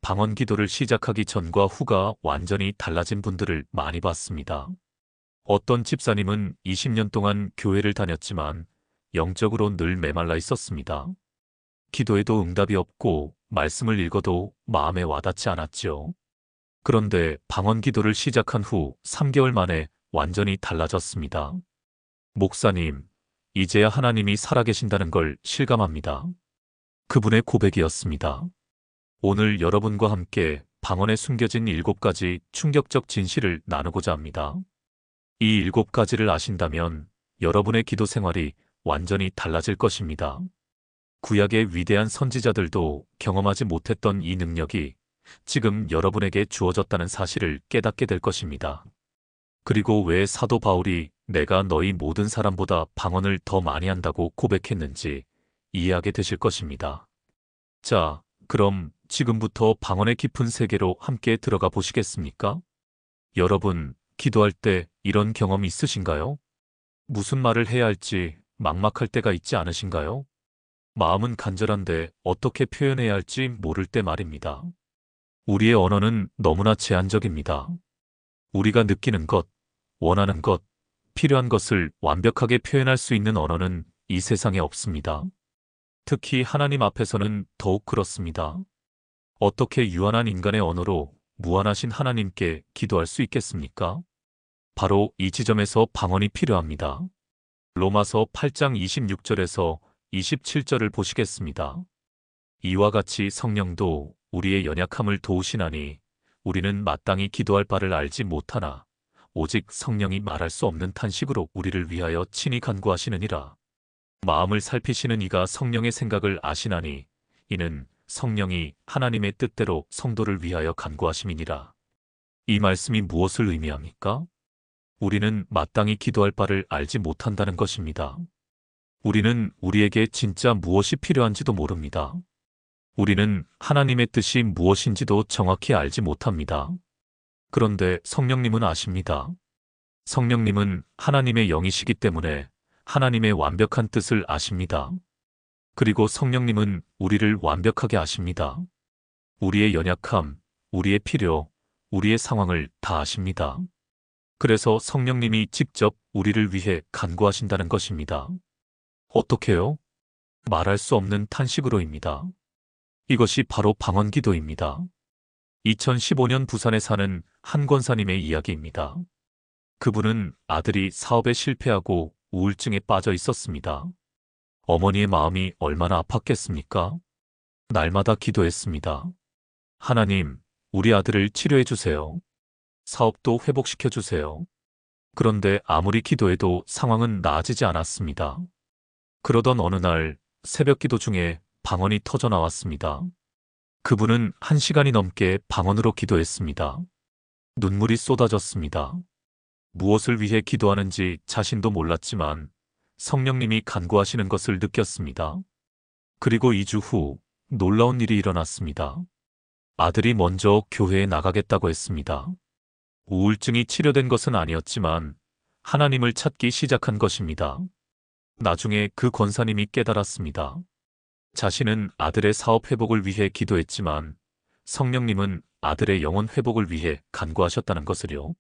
A: 방언 기도를 시작하기 전과 후가 완전히 달라진 분들을 많이 봤습니다. 어떤 집사님은 20년 동안 교회를 다녔지만 영적으로 늘 메말라 있었습니다. 기도에도 응답이 없고 말씀을 읽어도 마음에 와닿지 않았죠. 그런데 방언 기도를 시작한 후 3개월 만에 완전히 달라졌습니다. 목사님, 이제야 하나님이 살아계신다는 걸 실감합니다. 그분의 고백이었습니다. 오늘 여러분과 함께 방언에 숨겨진 7가지 충격적 진실을 나누고자 합니다. 이 7가지를 아신다면 여러분의 기도 생활이 완전히 달라질 것입니다. 구약의 위대한 선지자들도 경험하지 못했던 이 능력이 지금 여러분에게 주어졌다는 사실을 깨닫게 될 것입니다. 그리고 왜 사도 바울이 내가 너희 모든 사람보다 방언을 더 많이 한다고 고백했는지 이해하게 되실 것입니다. 자, 그럼 지금부터 방언의 깊은 세계로 함께 들어가 보시겠습니까? 여러분, 기도할 때 이런 경험 있으신가요? 무슨 말을 해야 할지 막막할 때가 있지 않으신가요? 마음은 간절한데 어떻게 표현해야 할지 모를 때 말입니다. 우리의 언어는 너무나 제한적입니다. 우리가 느끼는 것, 원하는 것, 필요한 것을 완벽하게 표현할 수 있는 언어는 이 세상에 없습니다. 특히 하나님 앞에서는 더욱 그렇습니다. 어떻게 유한한 인간의 언어로 무한하신 하나님께 기도할 수 있겠습니까? 바로 이 지점에서 방언이 필요합니다. 로마서 8장 26절에서 27절을 보시겠습니다. 이와 같이 성령도 우리의 연약함을 도우시나니 우리는 마땅히 기도할 바를 알지 못하나 오직 성령이 말할 수 없는 탄식으로 우리를 위하여 친히 간구하시느니라. 마음을 살피시는 이가 성령의 생각을 아시나니 이는 성령이 하나님의 뜻대로 성도를 위하여 간구하심이니라. 이 말씀이 무엇을 의미합니까? 우리는 마땅히 기도할 바를 알지 못한다는 것입니다. 우리는 우리에게 진짜 무엇이 필요한지도 모릅니다. 우리는 하나님의 뜻이 무엇인지도 정확히 알지 못합니다. 그런데 성령님은 아십니다. 성령님은 하나님의 영이시기 때문에 하나님의 완벽한 뜻을 아십니다. 그리고 성령님은 우리를 완벽하게 아십니다. 우리의 연약함, 우리의 필요, 우리의 상황을 다 아십니다. 그래서 성령님이 직접 우리를 위해 간구하신다는 것입니다. 어떻게요? 말할 수 없는 탄식으로입니다. 이것이 바로 방언 기도입니다. 2015년 부산에 사는 한 권사님의 이야기입니다. 그분은 아들이 사업에 실패하고 우울증에 빠져 있었습니다. 어머니의 마음이 얼마나 아팠겠습니까? 날마다 기도했습니다. 하나님, 우리 아들을 치료해 주세요. 사업도 회복시켜 주세요. 그런데 아무리 기도해도 상황은 나아지지 않았습니다. 그러던 어느 날 새벽 기도 중에 방언이 터져 나왔습니다. 그분은 1시간이 넘게 방언으로 기도했습니다. 눈물이 쏟아졌습니다. 무엇을 위해 기도하는지 자신도 몰랐지만 성령님이 간구하시는 것을 느꼈습니다. 그리고 2주 후 놀라운 일이 일어났습니다. 아들이 먼저 교회에 나가겠다고 했습니다. 우울증이 치료된 것은 아니었지만 하나님을 찾기 시작한 것입니다. 나중에 그 권사님이 깨달았습니다. 자신은 아들의 사업 회복을 위해 기도했지만 성령님은 아들의 영혼 회복을 위해 간구하셨다는 것을요.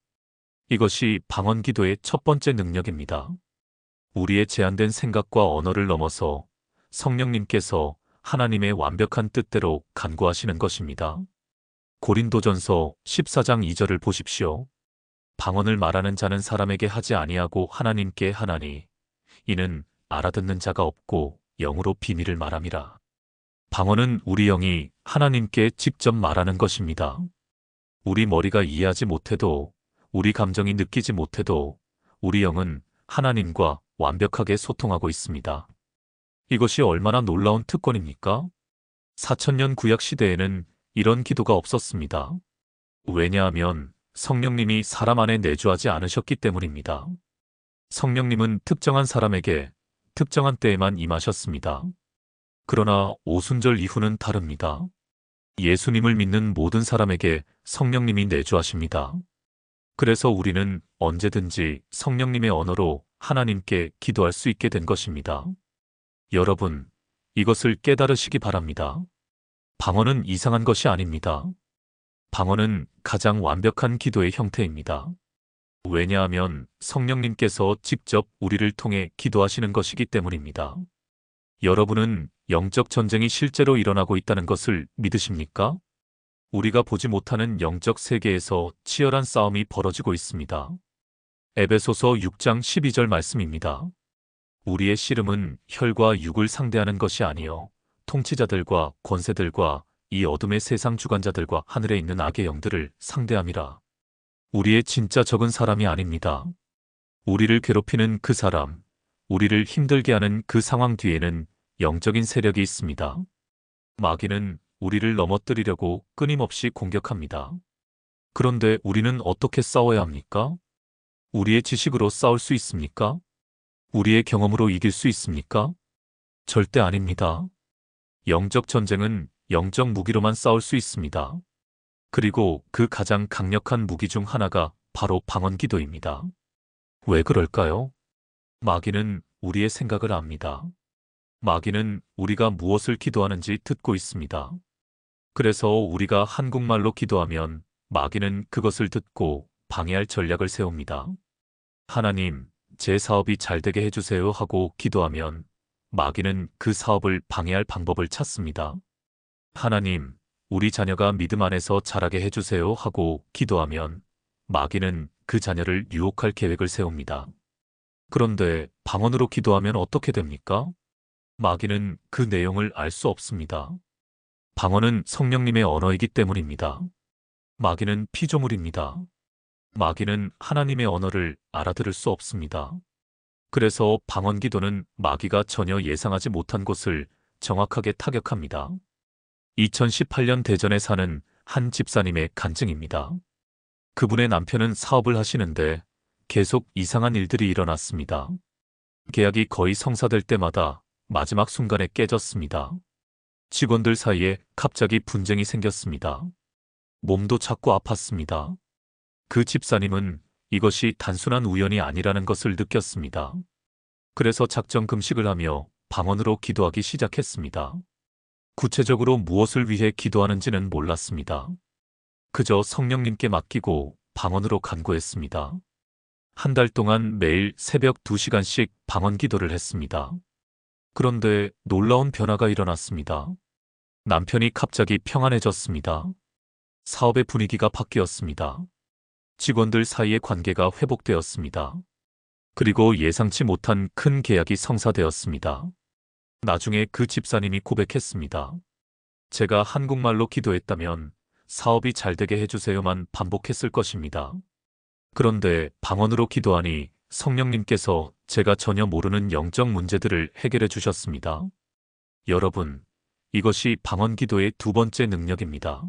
A: 이것이 방언 기도의 첫 번째 능력입니다. 우리의 제한된 생각과 언어를 넘어서 성령님께서 하나님의 완벽한 뜻대로 간구하시는 것입니다. 고린도전서 14장 2절을 보십시오. 방언을 말하는 자는 사람에게 하지 아니하고 하나님께 하나니 이는 알아듣는 자가 없고 영으로 비밀을 말함이라. 방언은 우리 영이 하나님께 직접 말하는 것입니다. 우리 머리가 이해하지 못해도, 우리 감정이 느끼지 못해도 우리 영은 하나님과 완벽하게 소통하고 있습니다. 이것이 얼마나 놀라운 특권입니까? 4000년 구약 시대에는 이런 기도가 없었습니다. 왜냐하면 성령님이 사람 안에 내주하지 않으셨기 때문입니다. 성령님은 특정한 사람에게 특정한 때에만 임하셨습니다. 그러나 오순절 이후는 다릅니다. 예수님을 믿는 모든 사람에게 성령님이 내주하십니다. 그래서 우리는 언제든지 성령님의 언어로 하나님께 기도할 수 있게 된 것입니다. 여러분, 이것을 깨달으시기 바랍니다. 방언은 이상한 것이 아닙니다. 방언은 가장 완벽한 기도의 형태입니다. 왜냐하면 성령님께서 직접 우리를 통해 기도하시는 것이기 때문입니다. 여러분은 영적 전쟁이 실제로 일어나고 있다는 것을 믿으십니까? 우리가 보지 못하는 영적 세계에서 치열한 싸움이 벌어지고 있습니다. 에베소서 6장 12절 말씀입니다. 우리의 씨름은 혈과 육을 상대하는 것이 아니요 통치자들과 권세들과 이 어둠의 세상 주관자들과 하늘에 있는 악의 영들을 상대함이라. 우리의 진짜 적은 사람이 아닙니다. 우리를 괴롭히는 그 사람, 우리를 힘들게 하는 그 상황 뒤에는 영적인 세력이 있습니다. 마귀는 우리를 넘어뜨리려고 끊임없이 공격합니다. 그런데 우리는 어떻게 싸워야 합니까? 우리의 지식으로 싸울 수 있습니까? 우리의 경험으로 이길 수 있습니까? 절대 아닙니다. 영적 전쟁은 영적 무기로만 싸울 수 있습니다. 그리고 그 가장 강력한 무기 중 하나가 바로 방언 기도입니다. 왜 그럴까요? 마귀는 우리의 생각을 압니다. 마귀는 우리가 무엇을 기도하는지 듣고 있습니다. 그래서 우리가 한국말로 기도하면 마귀는 그것을 듣고 방해할 전략을 세웁니다. 하나님, 제 사업이 잘 되게 해주세요 하고 기도하면 마귀는 그 사업을 방해할 방법을 찾습니다. 하나님, 우리 자녀가 믿음 안에서 자라게 해주세요 하고 기도하면 마귀는 그 자녀를 유혹할 계획을 세웁니다. 그런데 방언으로 기도하면 어떻게 됩니까? 마귀는 그 내용을 알 수 없습니다. 방언은 성령님의 언어이기 때문입니다. 마귀는 피조물입니다. 마귀는 하나님의 언어를 알아들을 수 없습니다. 그래서 방언 기도는 마귀가 전혀 예상하지 못한 곳을 정확하게 타격합니다. 2018년 대전에 사는 한 집사님의 간증입니다. 그분의 남편은 사업을 하시는데 계속 이상한 일들이 일어났습니다. 계약이 거의 성사될 때마다 마지막 순간에 깨졌습니다. 직원들 사이에 갑자기 분쟁이 생겼습니다. 몸도 자꾸 아팠습니다. 그 집사님은 이것이 단순한 우연이 아니라는 것을 느꼈습니다. 그래서 작정 금식을 하며 방언으로 기도하기 시작했습니다. 구체적으로 무엇을 위해 기도하는지는 몰랐습니다. 그저 성령님께 맡기고 방언으로 간구했습니다. 한 달 동안 매일 새벽 2시간씩 방언 기도를 했습니다. 그런데 놀라운 변화가 일어났습니다. 남편이 갑자기 평안해졌습니다. 사업의 분위기가 바뀌었습니다. 직원들 사이의 관계가 회복되었습니다. 그리고 예상치 못한 큰 계약이 성사되었습니다. 나중에 그 집사님이 고백했습니다. 제가 한국말로 기도했다면 사업이 잘 되게 해주세요만 반복했을 것입니다. 그런데 방언으로 기도하니 성령님께서 제가 전혀 모르는 영적 문제들을 해결해 주셨습니다. 여러분, 이것이 방언 기도의 두 번째 능력입니다.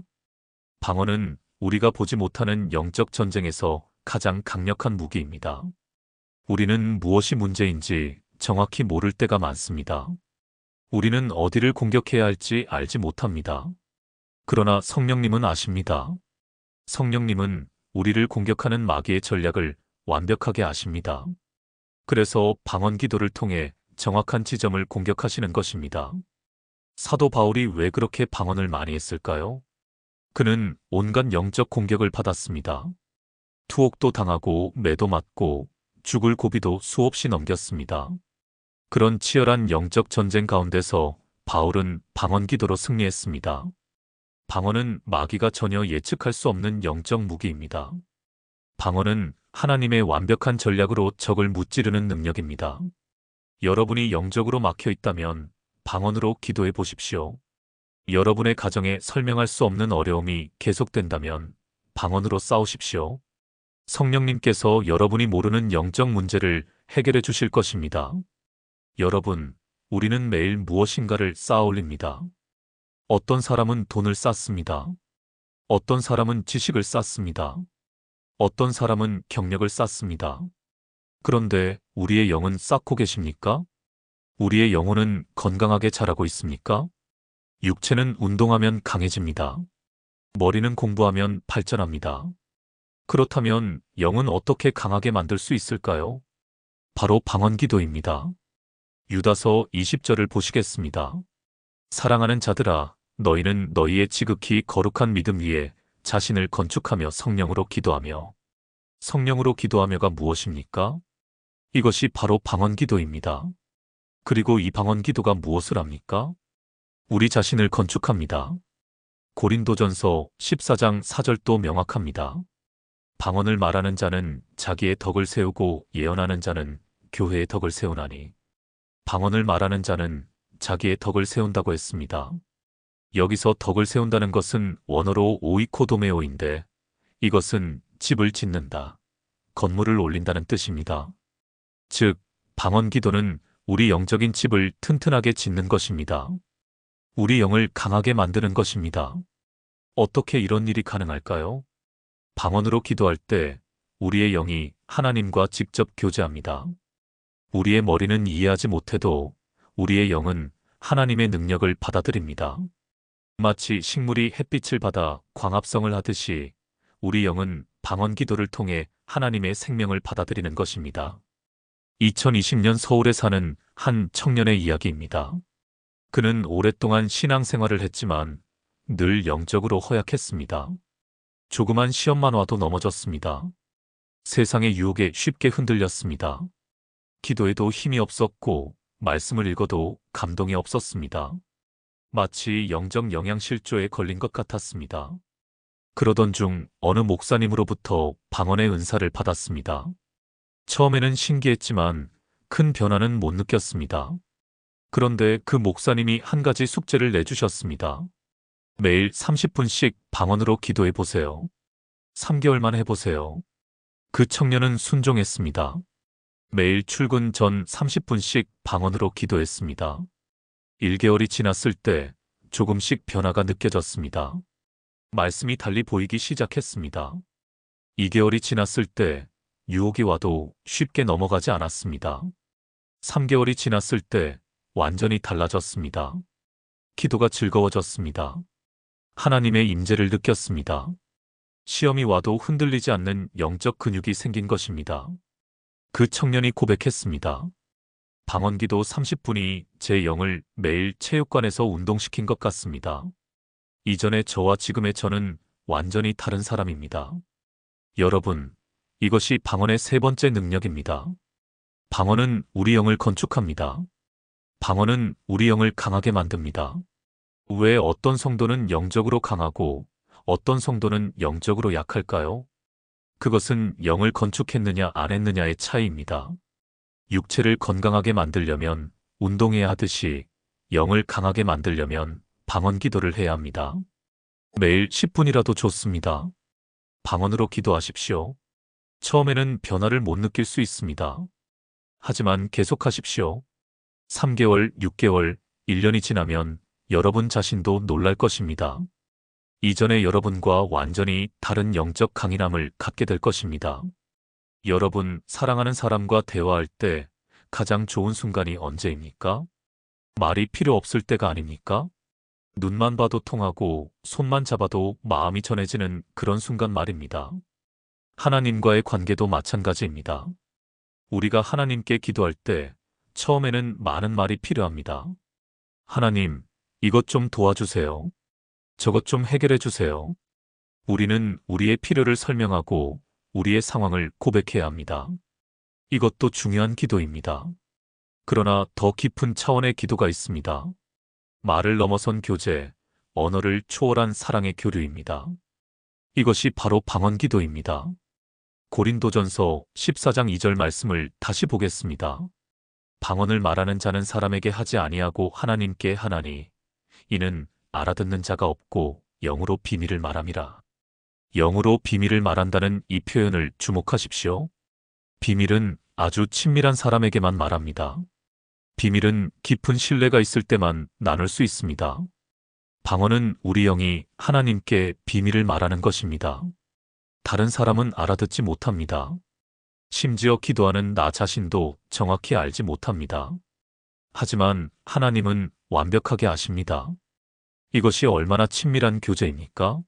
A: 방언은 우리가 보지 못하는 영적 전쟁에서 가장 강력한 무기입니다. 우리는 무엇이 문제인지 정확히 모를 때가 많습니다. 우리는 어디를 공격해야 할지 알지 못합니다. 그러나 성령님은 아십니다. 성령님은 우리를 공격하는 마귀의 전략을 완벽하게 아십니다. 그래서 방언 기도를 통해 정확한 지점을 공격하시는 것입니다. 사도 바울이 왜 그렇게 방언을 많이 했을까요? 그는 온갖 영적 공격을 받았습니다. 투옥도 당하고 매도 맞고 죽을 고비도 수없이 넘겼습니다. 그런 치열한 영적 전쟁 가운데서 바울은 방언 기도로 승리했습니다. 방언은 마귀가 전혀 예측할 수 없는 영적 무기입니다. 방언은 하나님의 완벽한 전략으로 적을 무찌르는 능력입니다. 여러분이 영적으로 막혀 있다면 방언으로 기도해 보십시오. 여러분의 가정에 설명할 수 없는 어려움이 계속된다면 방언으로 싸우십시오. 성령님께서 여러분이 모르는 영적 문제를 해결해 주실 것입니다. 여러분, 우리는 매일 무엇인가를 쌓아 올립니다. 어떤 사람은 돈을 쌓습니다. 어떤 사람은 지식을 쌓습니다. 어떤 사람은 경력을 쌓습니다. 그런데 우리의 영은 쌓고 계십니까? 우리의 영혼은 건강하게 자라고 있습니까? 육체는 운동하면 강해집니다. 머리는 공부하면 발전합니다. 그렇다면 영은 어떻게 강하게 만들 수 있을까요? 바로 방언기도입니다. 유다서 20절을 보시겠습니다. 사랑하는 자들아, 너희는 너희의 지극히 거룩한 믿음 위에 자신을 건축하며 성령으로 기도하며. 성령으로 기도하며가 무엇입니까? 이것이 바로 방언기도입니다. 그리고 이 방언기도가 무엇을 합니까? 우리 자신을 건축합니다. 고린도전서 14장 4절도 명확합니다. 방언을 말하는 자는 자기의 덕을 세우고 예언하는 자는 교회의 덕을 세우나니. 방언을 말하는 자는 자기의 덕을 세운다고 했습니다. 여기서 덕을 세운다는 것은 원어로 오이코도메오인데 이것은 집을 짓는다, 건물을 올린다는 뜻입니다. 즉, 방언기도는 우리 영적인 집을 튼튼하게 짓는 것입니다. 우리 영을 강하게 만드는 것입니다. 어떻게 이런 일이 가능할까요? 방언으로 기도할 때 우리의 영이 하나님과 직접 교제합니다. 우리의 머리는 이해하지 못해도 우리의 영은 하나님의 능력을 받아들입니다. 마치 식물이 햇빛을 받아 광합성을 하듯이 우리 영은 방언 기도를 통해 하나님의 생명을 받아들이는 것입니다. 2020년 서울에 사는 한 청년의 이야기입니다. 그는 오랫동안 신앙생활을 했지만 늘 영적으로 허약했습니다. 조그만 시험만 와도 넘어졌습니다. 세상의 유혹에 쉽게 흔들렸습니다. 기도에도 힘이 없었고 말씀을 읽어도 감동이 없었습니다. 마치 영적 영양실조에 걸린 것 같았습니다. 그러던 중 어느 목사님으로부터 방언의 은사를 받았습니다. 처음에는 신기했지만 큰 변화는 못 느꼈습니다. 그런데 그 목사님이 한 가지 숙제를 내주셨습니다. 매일 30분씩 방언으로 기도해 보세요. 3개월만 해보세요. 그 청년은 순종했습니다. 매일 출근 전 30분씩 방언으로 기도했습니다. 1개월이 지났을 때 조금씩 변화가 느껴졌습니다. 말씀이 달리 보이기 시작했습니다. 2개월이 지났을 때 유혹이 와도 쉽게 넘어가지 않았습니다. 3개월이 지났을 때 완전히 달라졌습니다. 기도가 즐거워졌습니다. 하나님의 임재를 느꼈습니다. 시험이 와도 흔들리지 않는 영적 근육이 생긴 것입니다. 그 청년이 고백했습니다. 방언기도 30분이 제 영을 매일 체육관에서 운동시킨 것 같습니다. 이전의 저와 지금의 저는 완전히 다른 사람입니다. 여러분, 이것이 방언의 세 번째 능력입니다. 방언은 우리 영을 건축합니다. 방언은 우리 영을 강하게 만듭니다. 왜 어떤 성도는 영적으로 강하고 어떤 성도는 영적으로 약할까요? 그것은 영을 건축했느냐 안 했느냐의 차이입니다. 육체를 건강하게 만들려면 운동해야 하듯이 영을 강하게 만들려면 방언 기도를 해야 합니다. 매일 10분이라도 좋습니다. 방언으로 기도하십시오. 처음에는 변화를 못 느낄 수 있습니다. 하지만 계속하십시오. 3개월, 6개월, 1년이 지나면 여러분 자신도 놀랄 것입니다. 이전의 여러분과 완전히 다른 영적 강인함을 갖게 될 것입니다. 여러분, 사랑하는 사람과 대화할 때 가장 좋은 순간이 언제입니까? 말이 필요 없을 때가 아닙니까? 눈만 봐도 통하고 손만 잡아도 마음이 전해지는 그런 순간 말입니다. 하나님과의 관계도 마찬가지입니다. 우리가 하나님께 기도할 때 처음에는 많은 말이 필요합니다. 하나님, 이것 좀 도와주세요. 저것 좀 해결해 주세요. 우리는 우리의 필요를 설명하고 우리의 상황을 고백해야 합니다. 이것도 중요한 기도입니다. 그러나 더 깊은 차원의 기도가 있습니다. 말을 넘어선 교제, 언어를 초월한 사랑의 교류입니다. 이것이 바로 방언 기도입니다. 고린도전서 14장 2절 말씀을 다시 보겠습니다. 방언을 말하는 자는 사람에게 하지 아니하고 하나님께 하나니 이는 알아듣는 자가 없고 영으로 비밀을 말함이라. 영으로 비밀을 말한다는 이 표현을 주목하십시오. 비밀은 아주 친밀한 사람에게만 말합니다. 비밀은 깊은 신뢰가 있을 때만 나눌 수 있습니다. 방언은 우리 영이 하나님께 비밀을 말하는 것입니다. 다른 사람은 알아듣지 못합니다. 심지어 기도하는 나 자신도 정확히 알지 못합니다. 하지만 하나님은 완벽하게 아십니다. 이것이 얼마나 친밀한 교제입니까?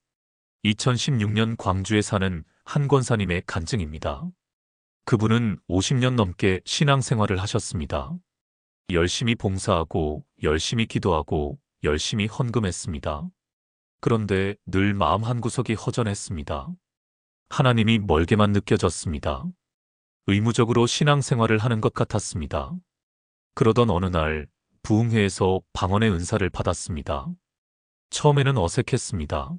A: 2016년 광주에 사는 한 권사님의 간증입니다. 그분은 50년 넘게 신앙생활을 하셨습니다. 열심히 봉사하고 열심히 기도하고 열심히 헌금했습니다. 그런데 늘 마음 한구석이 허전했습니다. 하나님이 멀게만 느껴졌습니다. 의무적으로 신앙생활을 하는 것 같았습니다. 그러던 어느 날 부흥회에서 방언의 은사를 받았습니다. 처음에는 어색했습니다.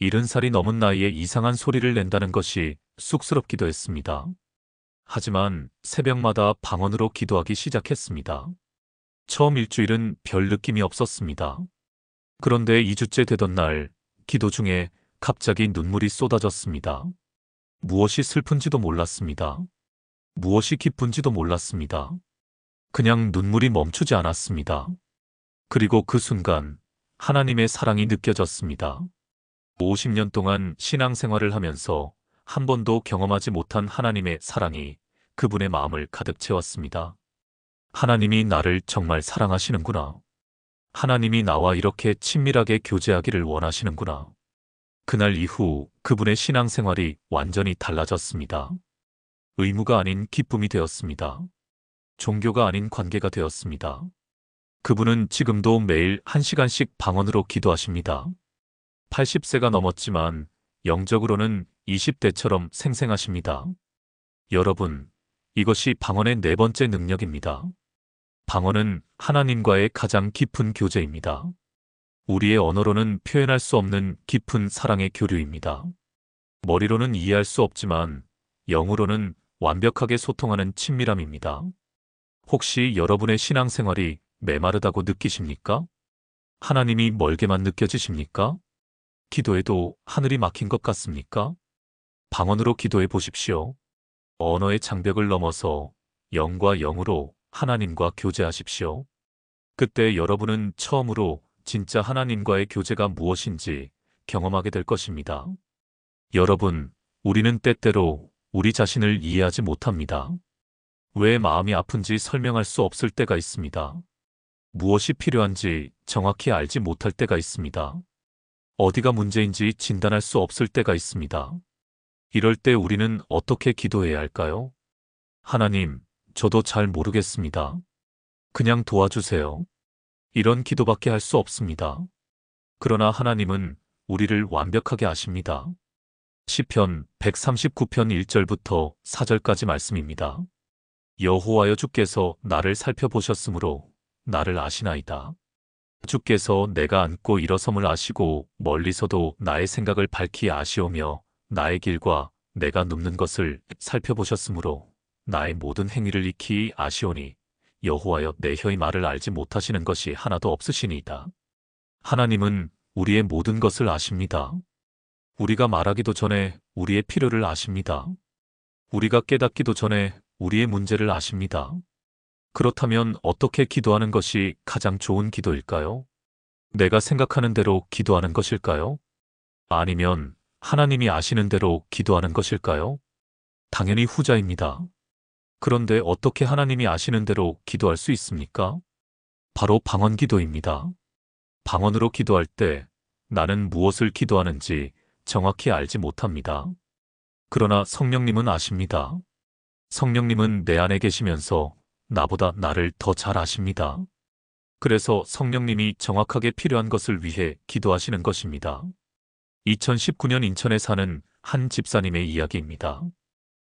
A: 70살이 넘은 나이에 이상한 소리를 낸다는 것이 쑥스럽기도 했습니다. 하지만 새벽마다 방언으로 기도하기 시작했습니다. 처음 일주일은 별 느낌이 없었습니다. 그런데 2주째 되던 날 기도 중에 갑자기 눈물이 쏟아졌습니다. 무엇이 슬픈지도 몰랐습니다. 무엇이 기쁜지도 몰랐습니다. 그냥 눈물이 멈추지 않았습니다. 그리고 그 순간 하나님의 사랑이 느껴졌습니다. 50년 동안 신앙생활을 하면서 한 번도 경험하지 못한 하나님의 사랑이 그분의 마음을 가득 채웠습니다. 하나님이 나를 정말 사랑하시는구나. 하나님이 나와 이렇게 친밀하게 교제하기를 원하시는구나. 그날 이후 그분의 신앙생활이 완전히 달라졌습니다. 의무가 아닌 기쁨이 되었습니다. 종교가 아닌 관계가 되었습니다. 그분은 지금도 매일 1시간씩 방언으로 기도하십니다. 80세가 넘었지만 영적으로는 20대처럼 생생하십니다. 여러분, 이것이 방언의 네 번째 능력입니다. 방언은 하나님과의 가장 깊은 교제입니다. 우리의 언어로는 표현할 수 없는 깊은 사랑의 교류입니다. 머리로는 이해할 수 없지만 영으로는 완벽하게 소통하는 친밀함입니다. 혹시 여러분의 신앙생활이 메마르다고 느끼십니까? 하나님이 멀게만 느껴지십니까? 기도해도 하늘이 막힌 것 같습니까? 방언으로 기도해 보십시오. 언어의 장벽을 넘어서 영과 영으로 하나님과 교제하십시오. 그때 여러분은 처음으로 진짜 하나님과의 교제가 무엇인지 경험하게 될 것입니다. 여러분, 우리는 때때로 우리 자신을 이해하지 못합니다. 왜 마음이 아픈지 설명할 수 없을 때가 있습니다. 무엇이 필요한지 정확히 알지 못할 때가 있습니다. 어디가 문제인지 진단할 수 없을 때가 있습니다. 이럴 때 우리는 어떻게 기도해야 할까요? 하나님, 저도 잘 모르겠습니다. 그냥 도와주세요. 이런 기도밖에 할 수 없습니다. 그러나 하나님은 우리를 완벽하게 아십니다. 시편 139편 1절부터 4절까지 말씀입니다. 여호와여 주께서 나를 살펴보셨으므로 나를 아시나이다. 주께서 내가 앉고 일어섬을 아시고 멀리서도 나의 생각을 밝히 아시오며 나의 길과 내가 눕는 것을 살펴보셨으므로 나의 모든 행위를 익히 아시오니 여호와여 내 혀의 말을 알지 못하시는 것이 하나도 없으시니이다. 하나님은 우리의 모든 것을 아십니다. 우리가 말하기도 전에 우리의 필요를 아십니다. 우리가 깨닫기도 전에 우리의 문제를 아십니다. 그렇다면 어떻게 기도하는 것이 가장 좋은 기도일까요? 내가 생각하는 대로 기도하는 것일까요? 아니면 하나님이 아시는 대로 기도하는 것일까요? 당연히 후자입니다. 그런데 어떻게 하나님이 아시는 대로 기도할 수 있습니까? 바로 방언 기도입니다. 방언으로 기도할 때 나는 무엇을 기도하는지 정확히 알지 못합니다. 그러나 성령님은 아십니다. 성령님은 내 안에 계시면서 나보다 나를 더 잘 아십니다. 그래서 성령님이 정확하게 필요한 것을 위해 기도하시는 것입니다. 2019년 인천에 사는 한 집사님의 이야기입니다.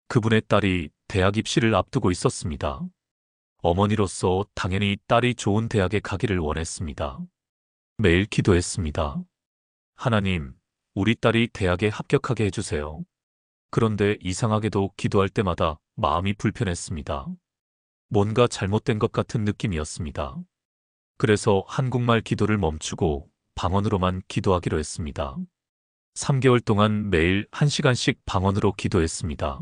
A: 그분의 딸이 대학 입시를 앞두고 있었습니다. 어머니로서 당연히 딸이 좋은 대학에 가기를 원했습니다. 매일 기도했습니다. 하나님, 우리 딸이 대학에 합격하게 해주세요. 그런데 이상하게도 기도할 때마다 마음이 불편했습니다. 뭔가 잘못된 것 같은 느낌이었습니다. 그래서 한국말 기도를 멈추고 방언으로만 기도하기로 했습니다. 3개월 동안 매일 1시간씩 방언으로 기도했습니다.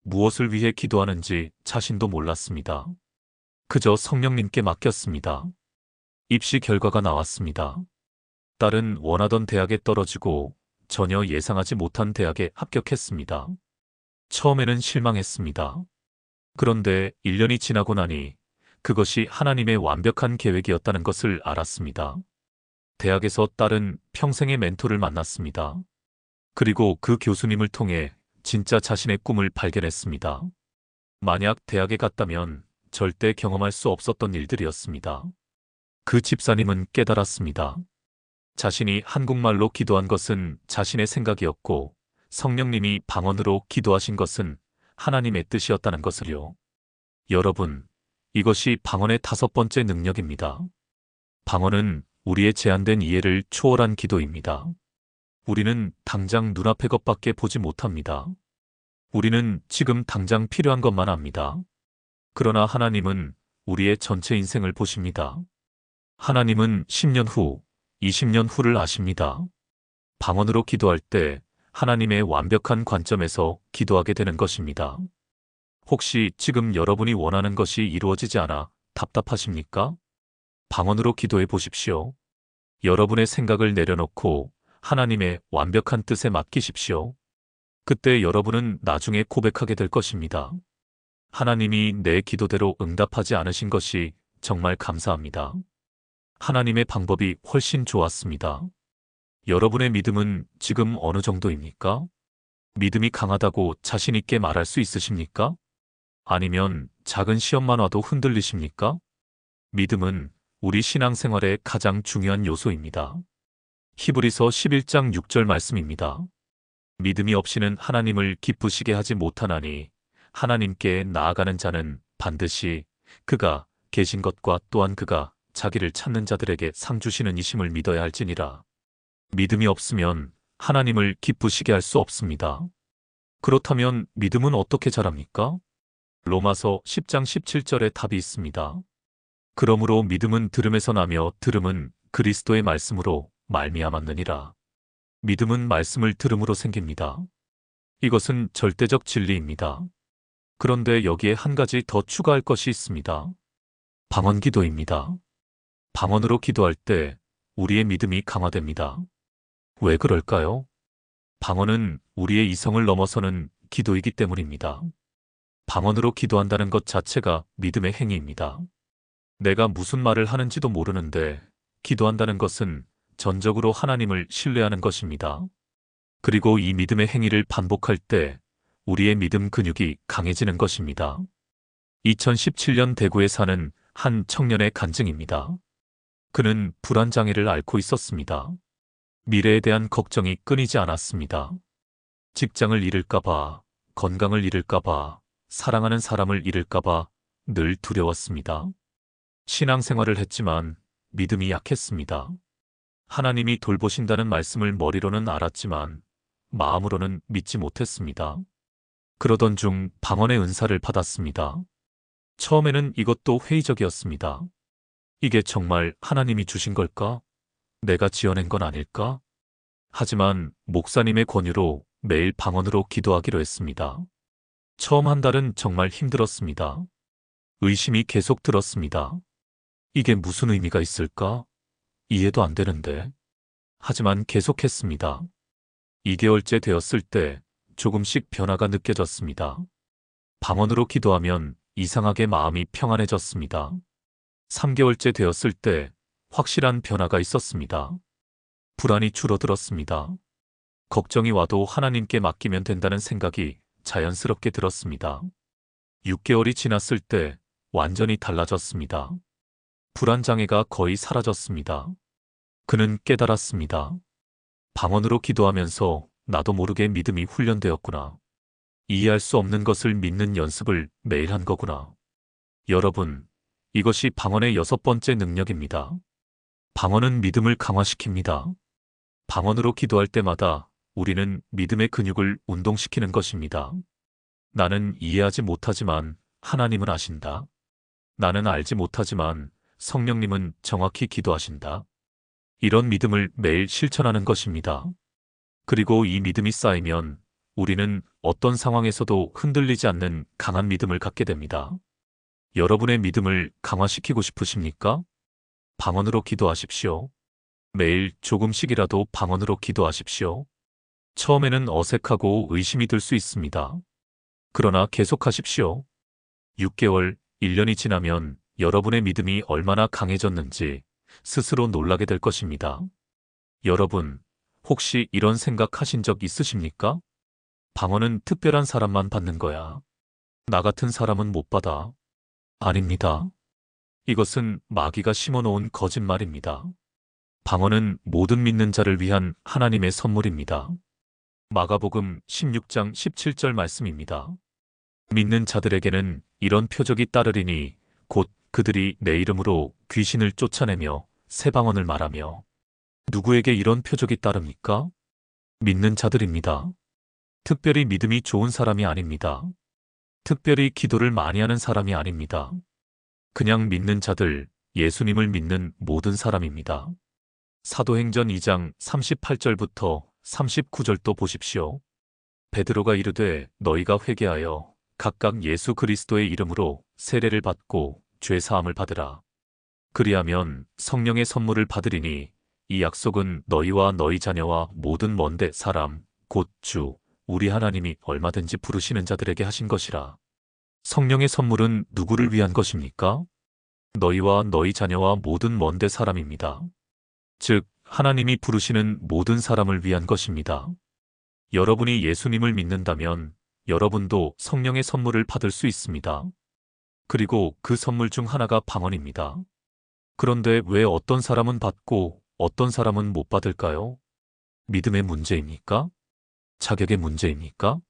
A: 무엇을 위해 기도하는지 자신도 몰랐습니다. 그저 성령님께 맡겼습니다. 입시 결과가 나왔습니다. 딸은 원하던 대학에 떨어지고 전혀 예상하지 못한 대학에 합격했습니다. 처음에는 실망했습니다. 그런데 1년이 지나고 나니 그것이 하나님의 완벽한 계획이었다는 것을 알았습니다. 대학에서 딸은 평생의 멘토를 만났습니다. 그리고 그 교수님을 통해 진짜 자신의 꿈을 발견했습니다. 만약 대학에 갔다면 절대 경험할 수 없었던 일들이었습니다. 그 집사님은 깨달았습니다. 자신이 한국말로 기도한 것은 자신의 생각이었고 성령님이 방언으로 기도하신 것은 하나님의 뜻이었다는 것을요. 여러분, 이것이 방언의 5번째 능력입니다. 방언은 우리의 제한된 이해를 초월한 기도입니다. 우리는 당장 눈앞의 것밖에 보지 못합니다. 우리는 지금 당장 필요한 것만 압니다. 그러나 하나님은 우리의 전체 인생을 보십니다. 하나님은 10년 후, 20년 후를 아십니다. 방언으로 기도할 때 하나님의 완벽한 관점에서 기도하게 되는 것입니다. 혹시 지금 여러분이 원하는 것이 이루어지지 않아 답답하십니까? 방언으로 기도해 보십시오. 여러분의 생각을 내려놓고 하나님의 완벽한 뜻에 맡기십시오. 그때 여러분은 나중에 고백하게 될 것입니다. 하나님이 내 기도대로 응답하지 않으신 것이 정말 감사합니다. 하나님의 방법이 훨씬 좋았습니다. 여러분의 믿음은 지금 어느 정도입니까? 믿음이 강하다고 자신 있게 말할 수 있으십니까? 아니면 작은 시험만 와도 흔들리십니까? 믿음은 우리 신앙생활의 가장 중요한 요소입니다. 히브리서 11장 6절 말씀입니다. 믿음이 없이는 하나님을 기쁘시게 하지 못하나니 하나님께 나아가는 자는 반드시 그가 계신 것과 또한 그가 자기를 찾는 자들에게 상 주시는 이심을 믿어야 할지니라. 믿음이 없으면 하나님을 기쁘시게 할 수 없습니다. 그렇다면 믿음은 어떻게 자랍니까? 로마서 10장 17절에 답이 있습니다. 그러므로 믿음은 들음에서 나며 들음은 그리스도의 말씀으로 말미암았느니라. 믿음은 말씀을 들음으로 생깁니다. 이것은 절대적 진리입니다. 그런데 여기에 한 가지 더 추가할 것이 있습니다. 방언 기도입니다. 방언으로 기도할 때 우리의 믿음이 강화됩니다. 왜 그럴까요? 방언은 우리의 이성을 넘어서는 기도이기 때문입니다. 방언으로 기도한다는 것 자체가 믿음의 행위입니다. 내가 무슨 말을 하는지도 모르는데 기도한다는 것은 전적으로 하나님을 신뢰하는 것입니다. 그리고 이 믿음의 행위를 반복할 때 우리의 믿음 근육이 강해지는 것입니다. 2017년 대구에 사는 한 청년의 간증입니다. 그는 불안장애를 앓고 있었습니다. 미래에 대한 걱정이 끊이지 않았습니다. 직장을 잃을까봐, 건강을 잃을까봐, 사랑하는 사람을 잃을까봐 늘 두려웠습니다. 신앙생활을 했지만 믿음이 약했습니다. 하나님이 돌보신다는 말씀을 머리로는 알았지만 마음으로는 믿지 못했습니다. 그러던 중 방언의 은사를 받았습니다. 처음에는 이것도 회의적이었습니다. 이게 정말 하나님이 주신 걸까? 내가 지어낸 건 아닐까? 하지만 목사님의 권유로 매일 방언으로 기도하기로 했습니다. 처음 한 달은 정말 힘들었습니다. 의심이 계속 들었습니다. 이게 무슨 의미가 있을까? 이해도 안 되는데. 하지만 계속했습니다. 2개월째 되었을 때 조금씩 변화가 느껴졌습니다. 방언으로 기도하면 이상하게 마음이 평안해졌습니다. 3개월째 되었을 때 확실한 변화가 있었습니다. 불안이 줄어들었습니다. 걱정이 와도 하나님께 맡기면 된다는 생각이 자연스럽게 들었습니다. 6개월이 지났을 때 완전히 달라졌습니다. 불안장애가 거의 사라졌습니다. 그는 깨달았습니다. 방언으로 기도하면서 나도 모르게 믿음이 훈련되었구나. 이해할 수 없는 것을 믿는 연습을 매일 한 거구나. 여러분, 이것이 방언의 6번째 능력입니다. 방언은 믿음을 강화시킵니다. 방언으로 기도할 때마다 우리는 믿음의 근육을 운동시키는 것입니다. 나는 이해하지 못하지만 하나님은 아신다. 나는 알지 못하지만 성령님은 정확히 기도하신다. 이런 믿음을 매일 실천하는 것입니다. 그리고 이 믿음이 쌓이면 우리는 어떤 상황에서도 흔들리지 않는 강한 믿음을 갖게 됩니다. 여러분의 믿음을 강화시키고 싶으십니까? 방언으로 기도하십시오. 매일 조금씩이라도 방언으로 기도하십시오. 처음에는 어색하고 의심이 들 수 있습니다. 그러나 계속하십시오. 6개월, 1년이 지나면 여러분의 믿음이 얼마나 강해졌는지 스스로 놀라게 될 것입니다. 여러분, 혹시 이런 생각하신 적 있으십니까? 방언은 특별한 사람만 받는 거야. 나 같은 사람은 못 받아. 아닙니다. 이것은 마귀가 심어놓은 거짓말입니다. 방언은 모든 믿는 자를 위한 하나님의 선물입니다. 마가복음 16장 17절 말씀입니다. 믿는 자들에게는 이런 표적이 따르리니 곧 그들이 내 이름으로 귀신을 쫓아내며 새 방언을 말하며. 누구에게 이런 표적이 따릅니까? 믿는 자들입니다. 특별히 믿음이 좋은 사람이 아닙니다. 특별히 기도를 많이 하는 사람이 아닙니다. 그냥 믿는 자들, 예수님을 믿는 모든 사람입니다. 사도행전 2장 38절부터 39절도 보십시오. 베드로가 이르되 너희가 회개하여 각각 예수 그리스도의 이름으로 세례를 받고 죄 사함을 받으라. 그리하면 성령의 선물을 받으리니 이 약속은 너희와 너희 자녀와 모든 먼데 사람 곧 주 우리 하나님이 얼마든지 부르시는 자들에게 하신 것이라. 성령의 선물은 누구를 위한 것입니까? 너희와 너희 자녀와 모든 먼데 사람입니다. 즉 하나님이 부르시는 모든 사람을 위한 것입니다. 여러분이 예수님을 믿는다면 여러분도 성령의 선물을 받을 수 있습니다. 그리고 그 선물 중 하나가 방언입니다. 그런데 왜 어떤 사람은 받고 어떤 사람은 못 받을까요? 믿음의 문제입니까? 자격의 문제입니까?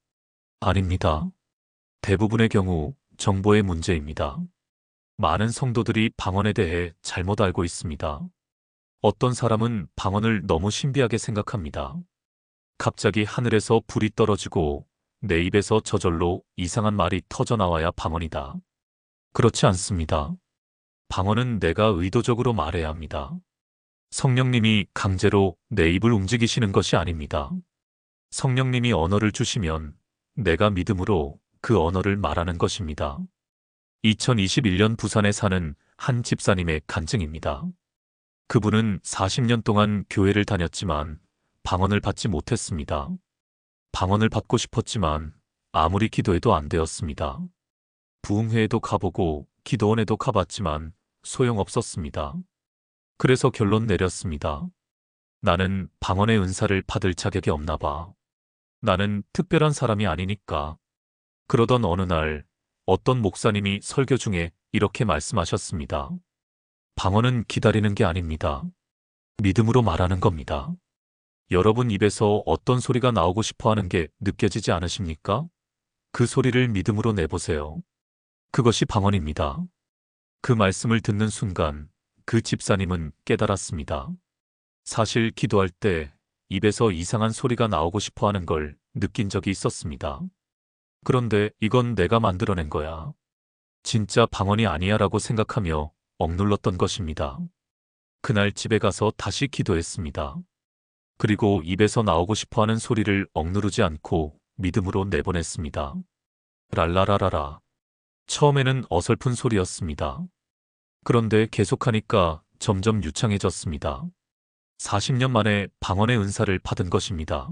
A: 아닙니다. 대부분의 경우 정보의 문제입니다. 많은 성도들이 방언에 대해 잘못 알고 있습니다. 어떤 사람은 방언을 너무 신비하게 생각합니다. 갑자기 하늘에서 불이 떨어지고 내 입에서 저절로 이상한 말이 터져나와야 방언이다. 그렇지 않습니다. 방언은 내가 의도적으로 말해야 합니다. 성령님이 강제로 내 입을 움직이시는 것이 아닙니다. 성령님이 언어를 주시면 내가 믿음으로 그 언어를 말하는 것입니다. 2021년 부산에 사는 한 집사님의 간증입니다. 그분은 40년 동안 교회를 다녔지만 방언을 받지 못했습니다. 방언을 받고 싶었지만 아무리 기도해도 안 되었습니다. 부흥회에도 가보고 기도원에도 가봤지만 소용없었습니다. 그래서 결론 내렸습니다. 나는 방언의 은사를 받을 자격이 없나 봐. 나는 특별한 사람이 아니니까. 그러던 어느 날 어떤 목사님이 설교 중에 이렇게 말씀하셨습니다. 방언은 기다리는 게 아닙니다. 믿음으로 말하는 겁니다. 여러분 입에서 어떤 소리가 나오고 싶어 하는 게 느껴지지 않으십니까? 그 소리를 믿음으로 내보세요. 그것이 방언입니다. 그 말씀을 듣는 순간 그 집사님은 깨달았습니다. 사실 기도할 때 입에서 이상한 소리가 나오고 싶어 하는 걸 느낀 적이 있었습니다. 그런데 이건 내가 만들어낸 거야. 진짜 방언이 아니야 라고 생각하며 억눌렀던 것입니다. 그날 집에 가서 다시 기도했습니다. 그리고 입에서 나오고 싶어 하는 소리를 억누르지 않고 믿음으로 내보냈습니다. 랄라라라라. 처음에는 어설픈 소리였습니다. 그런데 계속하니까 점점 유창해졌습니다. 40년 만에 방언의 은사를 받은 것입니다.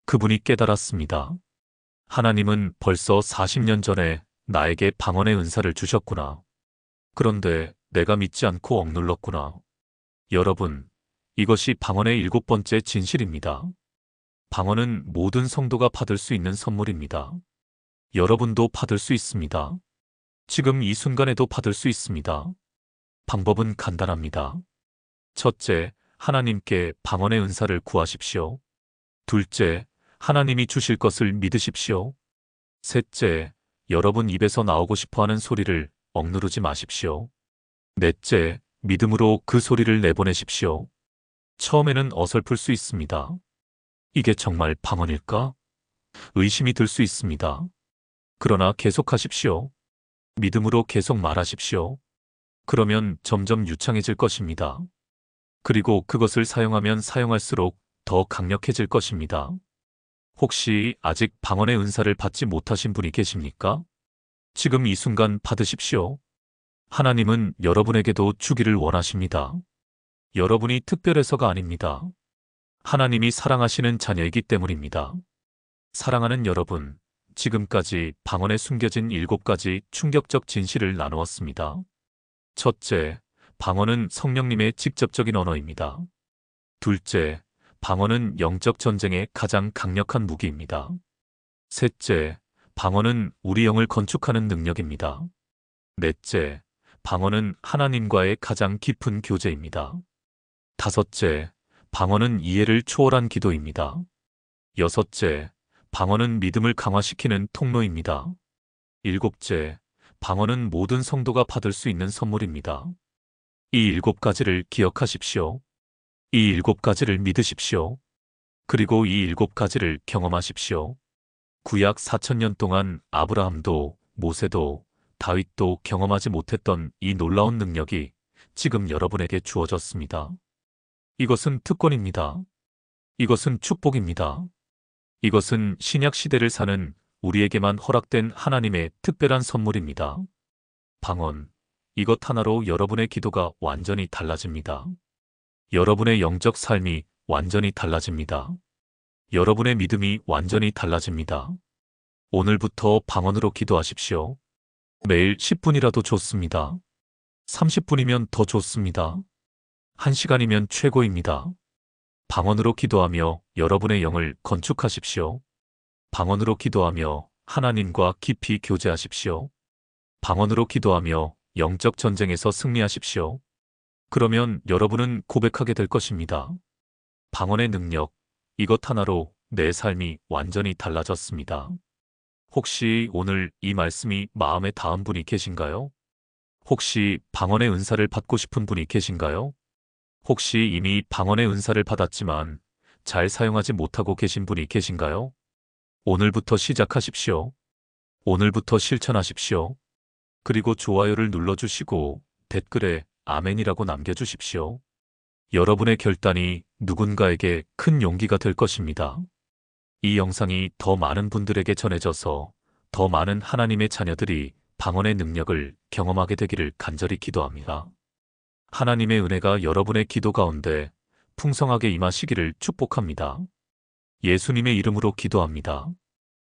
A: 그분이 깨달았습니다. 하나님은 벌써 40년 전에 나에게 방언의 은사를 주셨구나. 그런데 내가 믿지 않고 억눌렀구나. 여러분, 이것이 방언의 7번째 진실입니다. 방언은 모든 성도가 받을 수 있는 선물입니다. 여러분도 받을 수 있습니다. 지금 이 순간에도 받을 수 있습니다. 방법은 간단합니다. 첫째, 하나님께 방언의 은사를 구하십시오. 둘째, 하나님이 주실 것을 믿으십시오. 셋째, 여러분 입에서 나오고 싶어하는 소리를 억누르지 마십시오. 넷째, 믿음으로 그 소리를 내보내십시오. 처음에는 어설플 수 있습니다. 이게 정말 방언일까? 의심이 들 수 있습니다. 그러나 계속하십시오. 믿음으로 계속 말하십시오. 그러면 점점 유창해질 것입니다. 그리고 그것을 사용하면 사용할수록 더 강력해질 것입니다. 혹시 아직 방언의 은사를 받지 못하신 분이 계십니까? 지금 이 순간 받으십시오. 하나님은 여러분에게도 주기를 원하십니다. 여러분이 특별해서가 아닙니다. 하나님이 사랑하시는 자녀이기 때문입니다. 사랑하는 여러분, 지금까지 방언에 숨겨진 7가지 충격적 진실을 나누었습니다. 첫째, 방언은 성령님의 직접적인 언어입니다. 둘째, 방언은 영적 전쟁의 가장 강력한 무기입니다. 셋째, 방언은 우리 영을 건축하는 능력입니다. 넷째, 방언은 하나님과의 가장 깊은 교제입니다. 다섯째, 방언은 이해를 초월한 기도입니다. 여섯째, 방언은 믿음을 강화시키는 통로입니다. 일곱째, 방언은 모든 성도가 받을 수 있는 선물입니다. 이 7가지를 기억하십시오. 이 7가지를 믿으십시오. 그리고 이 7가지를 경험하십시오. 구약 4000년 동안 아브라함도 모세도 다윗도 경험하지 못했던 이 놀라운 능력이 지금 여러분에게 주어졌습니다. 이것은 특권입니다. 이것은 축복입니다. 이것은 신약 시대를 사는 우리에게만 허락된 하나님의 특별한 선물입니다. 방언, 이것 하나로 여러분의 기도가 완전히 달라집니다. 여러분의 영적 삶이 완전히 달라집니다. 여러분의 믿음이 완전히 달라집니다. 오늘부터 방언으로 기도하십시오. 매일 10분이라도 좋습니다. 30분이면 더 좋습니다. 1시간이면 최고입니다. 방언으로 기도하며 여러분의 영을 건축하십시오. 방언으로 기도하며 하나님과 깊이 교제하십시오. 방언으로 기도하며 영적 전쟁에서 승리하십시오. 그러면 여러분은 고백하게 될 것입니다. 방언의 능력, 이것 하나로 내 삶이 완전히 달라졌습니다. 혹시 오늘 이 말씀이 마음에 닿은 분이 계신가요? 혹시 방언의 은사를 받고 싶은 분이 계신가요? 혹시 이미 방언의 은사를 받았지만 잘 사용하지 못하고 계신 분이 계신가요? 오늘부터 시작하십시오. 오늘부터 실천하십시오. 그리고 좋아요를 눌러주시고 댓글에 아멘이라고 남겨주십시오. 여러분의 결단이 누군가에게 큰 용기가 될 것입니다. 이 영상이 더 많은 분들에게 전해져서 더 많은 하나님의 자녀들이 방언의 능력을 경험하게 되기를 간절히 기도합니다. 하나님의 은혜가 여러분의 기도 가운데 풍성하게 임하시기를 축복합니다. 예수님의 이름으로 기도합니다.